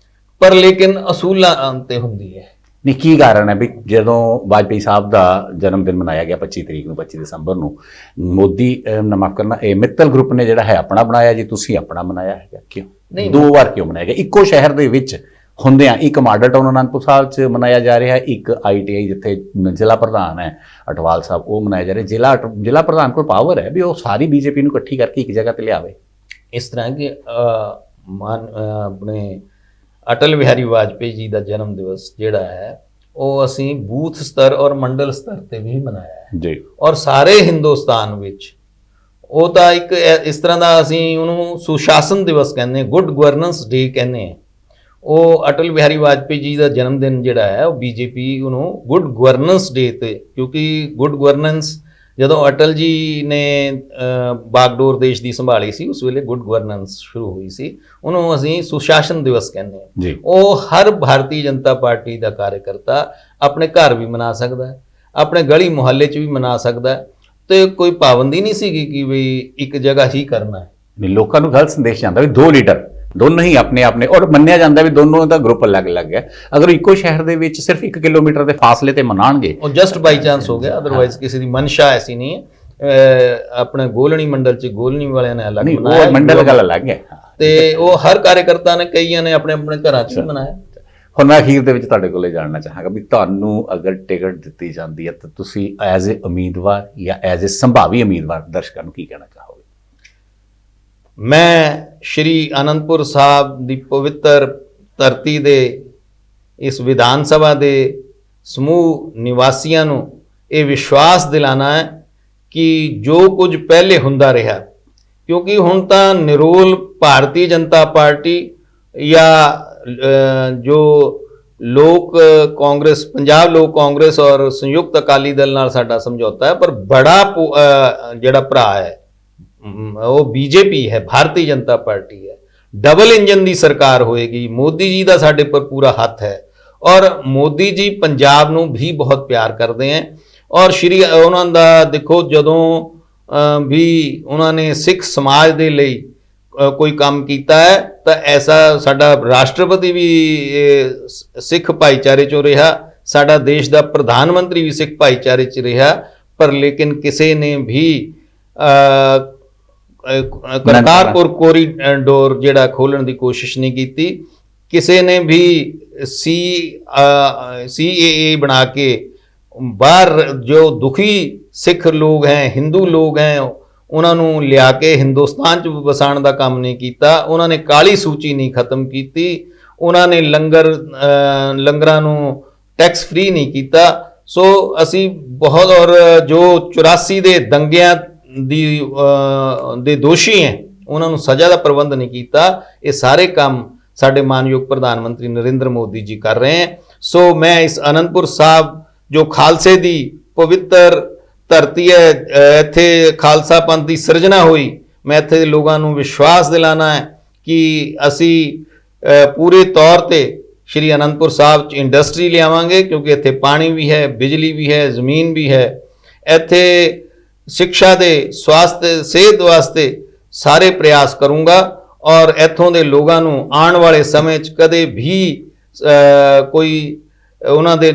ਪਰ ਲੇਕਿਨ ਅਸੂਲਾਂ ਤੇ ਹੁੰਦੀ ਹੈ। ਨਹੀਂ, ਕੀ ਕਾਰਨ ਹੈ ਵੀ ਜਦੋਂ ਵਾਜਪੇਈ ਸਾਹਿਬ ਦਾ ਜਨਮ ਦਿਨ ਮਨਾਇਆ ਗਿਆ 25 ਤਰੀਕ ਨੂੰ, 25 ਦਸੰਬਰ ਨੂੰ, ਮੋਦੀ ਮਾਫ ਕਰਨਾ ਇਹ ਮਿੱਤਲ ਗਰੁੱਪ ਨੇ ਜਿਹੜਾ ਹੈ ਆਪਣਾ ਬਣਾਇਆ ਜੀ, ਤੁਸੀਂ ਆਪਣਾ ਬਣਾਇਆ ਹੈਗਾ, ਕਿਉਂ ਨਹੀਂ? 2 ਵਾਰ ਕਿਉਂ ਬਣਾਇਆ ਗਿਆ? ਇੱਕੋ ਸ਼ਹਿਰ ਦੇ ਵਿੱਚ ਹੁੰਦਿਆਂ ਇੱਕ ਮਾਡਲ ਟਾਊਨ ਅਨੰਦਪੁਰ ਸਾਹਿਬ 'ਚ ਮਨਾਇਆ ਜਾ ਰਿਹਾ, ਇੱਕ ITI ਜਿੱਥੇ ਜ਼ਿਲ੍ਹਾ ਪ੍ਰਧਾਨ ਹੈ ਅਟਵਾਲ ਸਾਹਿਬ ਉਹ ਮਨਾਇਆ ਜਾ ਰਿਹਾ। ਜ਼ਿਲ੍ਹਾ ਪ੍ਰਧਾਨ ਕੋਲ ਪਾਵਰ ਹੈ ਵੀ ਉਹ ਸਾਰੀ ਬੀਜੇਪੀ ਨੂੰ ਇਕੱਠੀ ਕਰਕੇ ਇੱਕ ਜਗ੍ਹਾ ਤੇ ਲਿਆਵੇ। ਇਸ ਤਰ੍ਹਾਂ ਕਿ ਆਪਣੇ ਅਟਲ ਬਿਹਾਰੀ ਵਾਜਪੇਈ ਜੀ ਦਾ ਜਨਮ ਦਿਵਸ ਜਿਹੜਾ ਹੈ ਉਹ ਅਸੀਂ ਬੂਥ ਸਤਰ ਔਰ ਮੰਡਲ ਸਤਰ ਤੇ ਵੀ ਮਨਾਇਆ ਹੈ ਜੀ, ਔਰ ਸਾਰੇ ਹਿੰਦੁਸਤਾਨ ਵਿੱਚ ਉਹ ਤਾਂ ਇੱਕ ਇਸ ਤਰ੍ਹਾਂ ਦਾ ਅਸੀਂ ਉਹਨੂੰ ਸੁਸ਼ਾਸਨ ਦਿਵਸ ਕਹਿੰਦੇ ਹਾਂ, ਗੁੱਡ ਗਵਰਨੈਂਸ ਡੇ ਕਹਿੰਦੇ ਹਾਂ। ਉਹ ਅਟਲ ਬਿਹਾਰੀ ਵਾਜਪੇਈ ਜੀ ਦਾ ਜਨਮ ਦਿਨ ਜਿਹੜਾ ਹੈ ਉਹ ਬੀਜੇਪੀ ਉਹਨੂੰ ਗੁੱਡ ਗਵਰਨੈਂਸ ਡੇ ਤੇ, ਕਿਉਂਕਿ ਗੁੱਡ ਗਵਰਨੈਂਸ ਜਦੋਂ ਅਟਲ ਜੀ ਨੇ ਬਾਗਡੋਰ ਦੇਸ਼ ਦੀ ਸੰਭਾਲੀ ਸੀ ਉਸ ਵੇਲੇ ਗੁੱਡ ਗਵਰਨੈਂਸ ਸ਼ੁਰੂ ਹੋਈ ਸੀ, ਉਹਨੂੰ ਅਸੀਂ ਸੁਸ਼ਾਸਨ ਦਿਵਸ ਕਹਿੰਦੇ ਹਾਂ। ਉਹ ਹਰ ਭਾਰਤੀ ਜਨਤਾ ਪਾਰਟੀ ਦਾ ਕਾਰਜਕਰਤਾ ਆਪਣੇ ਘਰ ਵੀ ਮਨਾ ਸਕਦਾ ਹੈ, ਆਪਣੇ ਗਲੀ ਮੁਹੱਲੇ 'ਚ ਵੀ ਮਨਾ ਸਕਦਾ ਹੈ, ਤੇ ਕੋਈ ਪਾਬੰਦੀ ਨਹੀਂ ਸੀਗੀ ਕਿ ਵੀ ਇੱਕ ਜਗ੍ਹਾ ਹੀ ਕਰਨਾ ਹੈ। ਲੋਕਾਂ ਨੂੰ ਗਲਤ ਸੰਦੇਸ਼ ਜਾਂਦਾ ਵੀ 2 ਲੀਡਰ ਦੋਨੋਂ ਹੀ ਆਪਣੇ ਆਪਣੇ, ਔਰ ਮੰਨਿਆ ਜਾਂਦਾ ਵੀ ਦੋਨੋਂ ਦਾ ਗਰੁੱਪ ਅਲੱਗ-ਅਲੱਗ ਹੈ। ਅਗਰ ਇੱਕੋ ਸ਼ਹਿਰ ਦੇ ਵਿੱਚ ਸਿਰਫ 1 ਕਿਲੋਮੀਟਰ ਦੇ ਫਾਸਲੇ ਤੇ ਮਨਾਣਗੇ ਉਹ ਜਸਟ ਬਾਈ ਚਾਂਸ ਹੋ ਗਿਆ, ਅਦਰਵਾਈਜ਼ ਕਿਸੇ ਦੀ ਮਨਸ਼ਾ ਐਸੀ ਨਹੀਂ ਹੈ। ਆਪਣੇ ਗੋਲਣੀ ਮੰਡਲ ਚ ਗੋਲਣੀ ਵਾਲਿਆਂ ਨੇ ਅਲੱਗ ਨਹੀਂ ਮਨਾਇਆ, ਉਹ ਮੰਡਲ ਗੱਲ ਅਲੱਗ ਹੈ। ਤੇ ਉਹ ਹਰ ਕਾਰਜਕਰਤਾ ਨੇ ਕਈਆਂ ਨੇ ਆਪਣੇ ਆਪਣੇ ਘਰਾਂ ਚ ਵੀ ਮਨਾਇਆ। ਹੁਣ ਮੈਂ ਅਖੀਰ ਦੇ ਵਿੱਚ ਤੁਹਾਡੇ ਕੋਲੇ ਜਾਣਨਾ ਚਾਹਾਂਗਾ ਵੀ ਤੁਹਾਨੂੰ ਅਗਰ ਟਿਕਟ ਦਿੱਤੀ ਜਾਂਦੀ ਹੈ ਤਾਂ ਤੁਸੀਂ ਐਜ਼ ਏ ਉਮੀਦਵਾਰ ਜਾਂ ਐਜ਼ ਏ ਸੰਭਾਵੀ ਉਮੀਦਵਾਰ ਦਰਸ਼ਕਾਂ ਨੂੰ ਕੀ ਕਹਿਣਾ ਚਾਹੋਗੇ? ਮੈਂ ਸ਼੍ਰੀ ਅਨੰਦਪੁਰ ਸਾਹਿਬ ਦੀ ਪਵਿੱਤਰ ਧਰਤੀ ਦੇ ਇਸ ਵਿਧਾਨ ਸਭਾ ਦੇ ਸਮੂਹ ਨਿਵਾਸੀਆਂ ਨੂੰ ਇਹ ਵਿਸ਼ਵਾਸ ਦਿਲਾਣਾ ਹੈ ਕਿ ਜੋ ਕੁਝ ਪਹਿਲੇ ਹੁੰਦਾ ਰਿਹਾ, ਕਿਉਂਕਿ ਹੁਣ ਤਾਂ ਨਿਰੋਲ ਭਾਰਤੀ ਜਨਤਾ ਪਾਰਟੀ ਜਾਂ ਜੋ ਲੋਕ ਕਾਂਗਰਸ, ਪੰਜਾਬ ਲੋਕ ਕਾਂਗਰਸ ਔਰ ਸੰਯੁਕਤ ਅਕਾਲੀ ਦਲ ਨਾਲ ਸਾਡਾ ਸਮਝੌਤਾ ਹੈ, ਪਰ ਬੜਾ ਜਿਹੜਾ ਭਰਾ ਹੈ ਉਹ ਬੀਜੇਪੀ ਹੈ, ਭਾਰਤੀ ਜਨਤਾ ਪਾਰਟੀ ਹੈ। ਡਬਲ ਇੰਜਨ ਦੀ ਸਰਕਾਰ ਹੋਏਗੀ। ਮੋਦੀ ਜੀ ਦਾ ਸਾਡੇ ਪਰ ਪੂਰਾ ਹੱਥ ਹੈ ਔਰ ਮੋਦੀ ਜੀ ਪੰਜਾਬ ਨੂੰ ਵੀ ਬਹੁਤ ਪਿਆਰ ਕਰਦੇ ਹੈ ਔਰ ਸ਼੍ਰੀ ਉਹਨਾਂ ਦਾ ਦੇਖੋ ਜਦੋਂ ਵੀ ਉਹਨਾਂ ਨੇ ਸਿੱਖ ਸਮਾਜ ਦੇ ਲਈ ਕੋਈ ਕੰਮ ਕੀਤਾ ਹੈ ਤਾਂ ਐਸਾ ਸਾਡਾ ਰਾਸ਼ਟਰਪਤੀ ਵੀ ਸਿੱਖ ਭਾਈਚਾਰੇ ਚੋਂ ਰਿਹਾ, ਸਾਡਾ ਦੇਸ਼ ਦਾ ਪ੍ਰਧਾਨ ਮੰਤਰੀ ਵੀ ਸਿੱਖ ਭਾਈਚਾਰੇ 'ਚ ਰਿਹਾ, ਪਰ ਲੇਕਿਨ ਕਿਸੇ ਨੇ ਵੀ ਕਰਤਾਰਪੁਰ ਕੋਰੀਡੋਰ ਜਿਹੜਾ ਖੋਲਣ ਦੀ ਕੋਸ਼ਿਸ਼ ਨਹੀਂ ਕੀਤੀ। ਕਿਸੇ ਨੇ ਵੀ CAA ਬਣਾ ਕੇ ਬਾਹਰ ਜੋ ਦੁਖੀ ਸਿੱਖ ਲੋਕ ਹੈ, ਹਿੰਦੂ ਲੋਕ ਹੈ, ਉਹਨਾਂ ਨੂੰ ਲਿਆ ਕੇ ਹਿੰਦੁਸਤਾਨ 'ਚ ਵਸਾਉਣ ਦਾ ਕੰਮ ਨਹੀਂ ਕੀਤਾ। ਉਹਨਾਂ ਨੇ ਕਾਲੀ ਸੂਚੀ ਨਹੀਂ ਖਤਮ ਕੀਤੀ। ਉਹਨਾਂ ਨੇ ਲੰਗਰਾਂ ਨੂੰ ਟੈਕਸ ਫ੍ਰੀ ਨਹੀਂ ਕੀਤਾ। ਸੋ ਅਸੀਂ ਬਹੁਤ ਔਰ ਜੋ 84 ਦੇ ਦੰਗਿਆਂ ਦੇ ਦੋਸ਼ੀ ਹੈ ਉਹਨਾਂ ਨੂੰ ਸਜ਼ਾ ਦਾ ਪ੍ਰਬੰਧ ਨਹੀਂ ਕੀਤਾ। ਇਹ ਸਾਰੇ ਕੰਮ ਸਾਡੇ ਮਾਨਯੋਗ ਪ੍ਰਧਾਨ ਮੰਤਰੀ ਨਰਿੰਦਰ ਮੋਦੀ ਜੀ ਕਰ ਰਹੇ ਹੈ। ਸੋ ਮੈਂ ਇਸ ਅਨੰਦਪੁਰ ਸਾਹਿਬ ਜੋ ਖਾਲਸੇ ਦੀ ਪਵਿੱਤਰ ਧਰਤੀ ਹੈ, ਇੱਥੇ ਖਾਲਸਾ ਪੰਥ ਦੀ ਸਿਰਜਣਾ ਹੋਈ, ਮੈਂ ਇੱਥੇ ਦੇ ਲੋਕਾਂ ਨੂੰ ਵਿਸ਼ਵਾਸ ਦਿਲਾਣਾ ਹੈ ਕਿ ਅਸੀਂ ਪੂਰੇ ਤੌਰ ਤੇ ਸ਼੍ਰੀ ਅਨੰਦਪੁਰ ਸਾਹਿਬ 'ਚ ਇੰਡਸਟਰੀ ਲਿਆਵਾਂਗੇ, ਕਿਉਂਕਿ ਇੱਥੇ ਪਾਣੀ ਵੀ ਹੈ, ਬਿਜਲੀ ਵੀ ਹੈ, ਜ਼ਮੀਨ ਵੀ ਹੈ। ਇੱਥੇ ਸਿੱਖਿਆ ਦੇ, ਸਵਾਸਥ, ਸਿਹਤ ਵਾਸਤੇ ਸਾਰੇ ਪ੍ਰਯਾਸ ਕਰੂੰਗਾ ਔਰ ਇੱਥੋਂ ਦੇ ਲੋਕਾਂ ਨੂੰ ਆਉਣ ਵਾਲੇ ਸਮੇਂ 'ਚ ਕਦੇ ਵੀ ਕੋਈ ਉਹਨਾਂ ਦੇ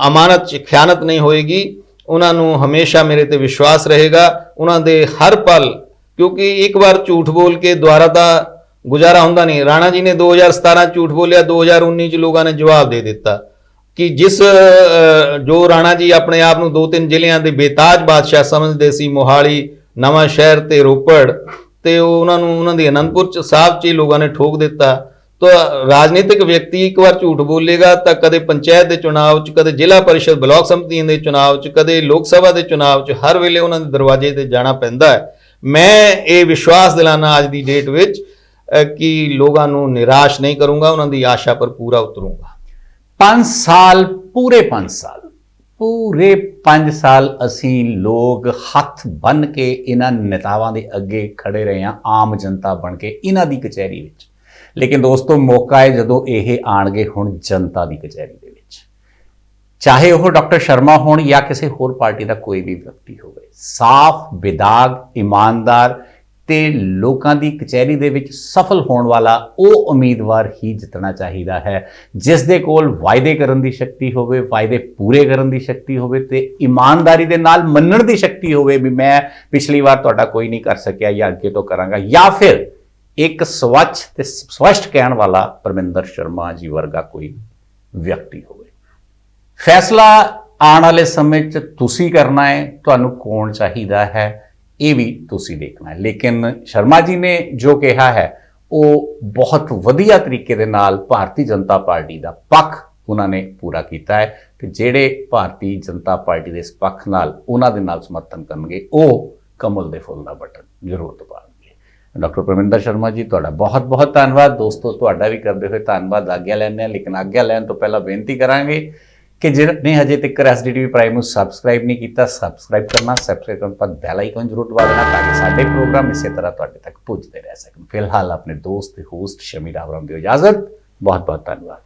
ਅਮਾਨਤ 'ਚ ਖਿਆਨਤ ਨਹੀਂ ਹੋਏਗੀ। ਉਹਨਾਂ ਨੂੰ ਹਮੇਸ਼ਾ ਮੇਰੇ ਤੇ ਵਿਸ਼ਵਾਸ ਰਹੇਗਾ। ਉਹਨਾਂ ਦੇ ਹਰ ਪਲ, ਕਿਉਂਕਿ ਇੱਕ ਵਾਰ ਝੂਠ ਬੋਲ ਕੇ ਦੁਬਾਰਾ ਤਾਂ ਗੁਜ਼ਾਰਾ ਹੁੰਦਾ ਨਹੀਂ। ਰਾਣਾ ਜੀ ਨੇ 2017 ਝੂਠ ਬੋਲਿਆ, 2019 ਚ ਲੋਕਾਂ ਨੇ ਜਵਾਬ ਦੇ ਦਿੱਤਾ ਕਿ ਜੋ ਰਾਣਾ ਜੀ ਆਪਣੇ ਆਪ ਨੂੰ 2-3 ਜ਼ਿਲ੍ਹਿਆਂ ਦੇ ਬੇਤਾਜ ਬਾਦਸ਼ਾਹ ਸਮਝਦੇ ਸੀ, ਮੋਹਾਲੀ, ਨਵਾਂ ਸ਼ਹਿਰ ਤੇ ਰੋਪੜ, ਤੇ ਉਹਨਾਂ ਦੀ ਅਨੰਦਪੁਰ ਸਾਹਿਬ 'ਚ ਹੀ ਲੋਕਾਂ ਨੇ ਠੋਕ ਦਿੱਤਾ। ਤਾਂ ਰਾਜਨੀਤਿਕ ਵਿਅਕਤੀ ਇੱਕ ਵਾਰ ਝੂਠ ਬੋਲੇਗਾ ਤਾਂ ਕਦੇ ਪੰਚਾਇਤ ਦੇ ਚੁਣਾਵ 'ਚ, ਕਦੇ ਜ਼ਿਲ੍ਹਾ ਪਰਿਸ਼ਦ, ਬਲਾਕ ਸੰਮਤੀਆਂ ਦੇ ਚੁਣਾਵ 'ਚ, ਕਦੇ ਲੋਕ ਸਭਾ ਦੇ ਚੁਣਾਵ 'ਚ, ਹਰ ਵੇਲੇ ਉਹਨਾਂ ਦੇ ਦਰਵਾਜ਼ੇ ਤੇ ਜਾਣਾ ਪੈਂਦਾ ਹੈ। ਮੈਂ ਇਹ ਵਿਸ਼ਵਾਸ ਦਿਲਾਣਾ ਅੱਜ ਦੀ ਡੇਟ ਵਿੱਚ ਕਿ ਲੋਕਾਂ ਨੂੰ ਨਿਰਾਸ਼ ਨਹੀਂ ਕਰੂੰਗਾ, ਉਹਨਾਂ ਦੀ ਆਸ਼ਾ ਪਰ ਪੂਰਾ ਉਤਰੂੰਗਾ। 5 ਸਾਲ, ਪੂਰੇ 5 ਸਾਲ ਅਸੀਂ ਲੋਕ ਹੱਥ ਬੰਨ੍ਹ ਕੇ ਇਹਨਾਂ ਨੇਤਾਵਾਂ ਦੇ ਅੱਗੇ ਖੜੇ ਰਹੇ ਹਾਂ, ਆਮ ਜਨਤਾ ਬਣ ਕੇ ਇਹਨਾਂ ਦੀ ਕਚਹਿਰੀ ਵਿੱਚ। ਲੇਕਿਨ ਦੋਸਤੋ, ਮੌਕਾ ਹੈ ਜਦੋਂ ਇਹ ਆਣਗੇ ਹੁਣ ਜਨਤਾ ਦੀ ਕਚਹਿਰੀ ਦੇ ਵਿੱਚ, ਚਾਹੇ ਉਹ ਡਾਕਟਰ ਸ਼ਰਮਾ ਹੋਣ ਜਾਂ ਕਿਸੇ ਹੋਰ ਪਾਰਟੀ ਦਾ ਕੋਈ ਵੀ ਵਿਅਕਤੀ ਹੋਵੇ। ਸਾਫ਼, ਬੇਦਾਗ, ਇਮਾਨਦਾਰ ਤੇ ਲੋਕਾਂ ਦੀ ਕਚਹਿਰੀ ਦੇ ਵਿੱਚ ਸਫਲ ਹੋਣ ਵਾਲਾ ਉਹ ਉਮੀਦਵਾਰ ਹੀ ਜਿੱਤਣਾ ਚਾਹੀਦਾ ਹੈ, ਜਿਸ ਦੇ ਕੋਲ ਵਾਅਦੇ ਕਰਨ ਦੀ ਸ਼ਕਤੀ ਹੋਵੇ, ਵਾਅਦੇ ਪੂਰੇ ਕਰਨ ਦੀ ਸ਼ਕਤੀ ਹੋਵੇ ਤੇ ਇਮਾਨਦਾਰੀ ਦੇ ਨਾਲ ਮੰਨਣ ਦੀ ਸ਼ਕਤੀ ਹੋਵੇ ਵੀ ਮੈਂ ਪਿਛਲੀ ਵਾਰ ਤੁਹਾਡਾ ਕੋਈ ਨਹੀਂ ਕਰ ਸਕਿਆ ਜਾਂ ਅੱਗੇ ਤੋਂ ਕਰਾਂਗਾ, ਜਾਂ ਫਿਰ ਇੱਕ ਸਵੱਛ ਤੇ ਸਪਸ਼ਟ ਕਹਿਣ ਵਾਲਾ ਪਰਮਿੰਦਰ ਸ਼ਰਮਾ ਜੀ ਵਰਗਾ ਕੋਈ ਵਿਅਕਤੀ ਹੋਵੇ। ਫੈਸਲਾ ਆਉਣ ਵਾਲੇ ਸਮੇਂ 'ਚ ਤੁਸੀਂ ਕਰਨਾ ਹੈ, ਤੁਹਾਨੂੰ ਕੌਣ ਚਾਹੀਦਾ ਹੈ ਇਹ ਵੀ ਤੁਸੀਂ ਦੇਖਣਾ ਹੈ। ਲੇਕਿਨ ਸ਼ਰਮਾ ਜੀ ਨੇ ਜੋ ਕਿਹਾ ਹੈ ਉਹ ਬਹੁਤ ਵਧੀਆ ਤਰੀਕੇ ਦੇ ਨਾਲ ਭਾਰਤੀ ਜਨਤਾ ਪਾਰਟੀ ਦਾ ਪੱਖ ਉਹਨਾਂ ਨੇ ਪੂਰਾ ਕੀਤਾ ਹੈ ਤੇ ਜਿਹੜੇ ਭਾਰਤੀ ਜਨਤਾ ਪਾਰਟੀ ਦੇ ਇਸ ਪੱਖ ਨਾਲ ਉਹਨਾਂ ਦੇ ਨਾਲ ਸਮਰਥਨ ਕਰਨਗੇ ਉਹ ਕਮਲ ਦੇ ਫੁੱਲ ਦਾ ਬਟਨ ਜ਼ਰੂਰ ਦਬਾਉਣਗੇ। ਡਾਕਟਰ ਪਰਮਿੰਦਰ ਸ਼ਰਮਾ ਜੀ, ਤੁਹਾਡਾ ਬਹੁਤ ਬਹੁਤ ਧੰਨਵਾਦ। ਦੋਸਤੋ, ਤੁਹਾਡਾ ਵੀ ਕਰਦੇ ਹੋਏ ਧੰਨਵਾਦ। ਆਗਿਆ ਲੈਂਦੇ ਹਾਂ, ਲੇਕਿਨ ਆਗਿਆ ਲੈਣ ਤੋਂ ਪਹਿਲਾਂ ਬੇਨਤੀ ਕਰਾਂਗੇ ਕਿ ਜਿਹਨੇ ਹਜੇ ਤੱਕ SDTV ਪ੍ਰਾਈਮ ਨੂੰ ਸਬਸਕ੍ਰਾਈਬ ਨਹੀਂ ਕੀਤਾ, ਸਬਸਕ੍ਰਾਈਬ ਕਰਨਾ, ਸਬਸਕ੍ਰਾਈਬ ਕਰਨ ਪਰ ਬੈਲ ਆਈਕਨ ਜ਼ਰੂਰ ਦਬਾ ਦੇਣਾ ਤਾਂ ਕਿ ਸਾਡੇ ਪ੍ਰੋਗਰਾਮ ਇਸੇ ਤਰ੍ਹਾਂ ਤੁਹਾਡੇ ਤੱਕ ਪਹੁੰਚਦੇ ਰਹਿ ਸਕਣ। ਫਿਲਹਾਲ ਆਪਣੇ ਦੋਸਤ ਤੇ ਹੋਸਟ ਸ਼ਮੀ ਰਾਵਰਾਮ ਦੀ ਇਜਾਜ਼ਤ। ਬਹੁਤ ਬਹੁਤ ਧੰਨਵਾਦ।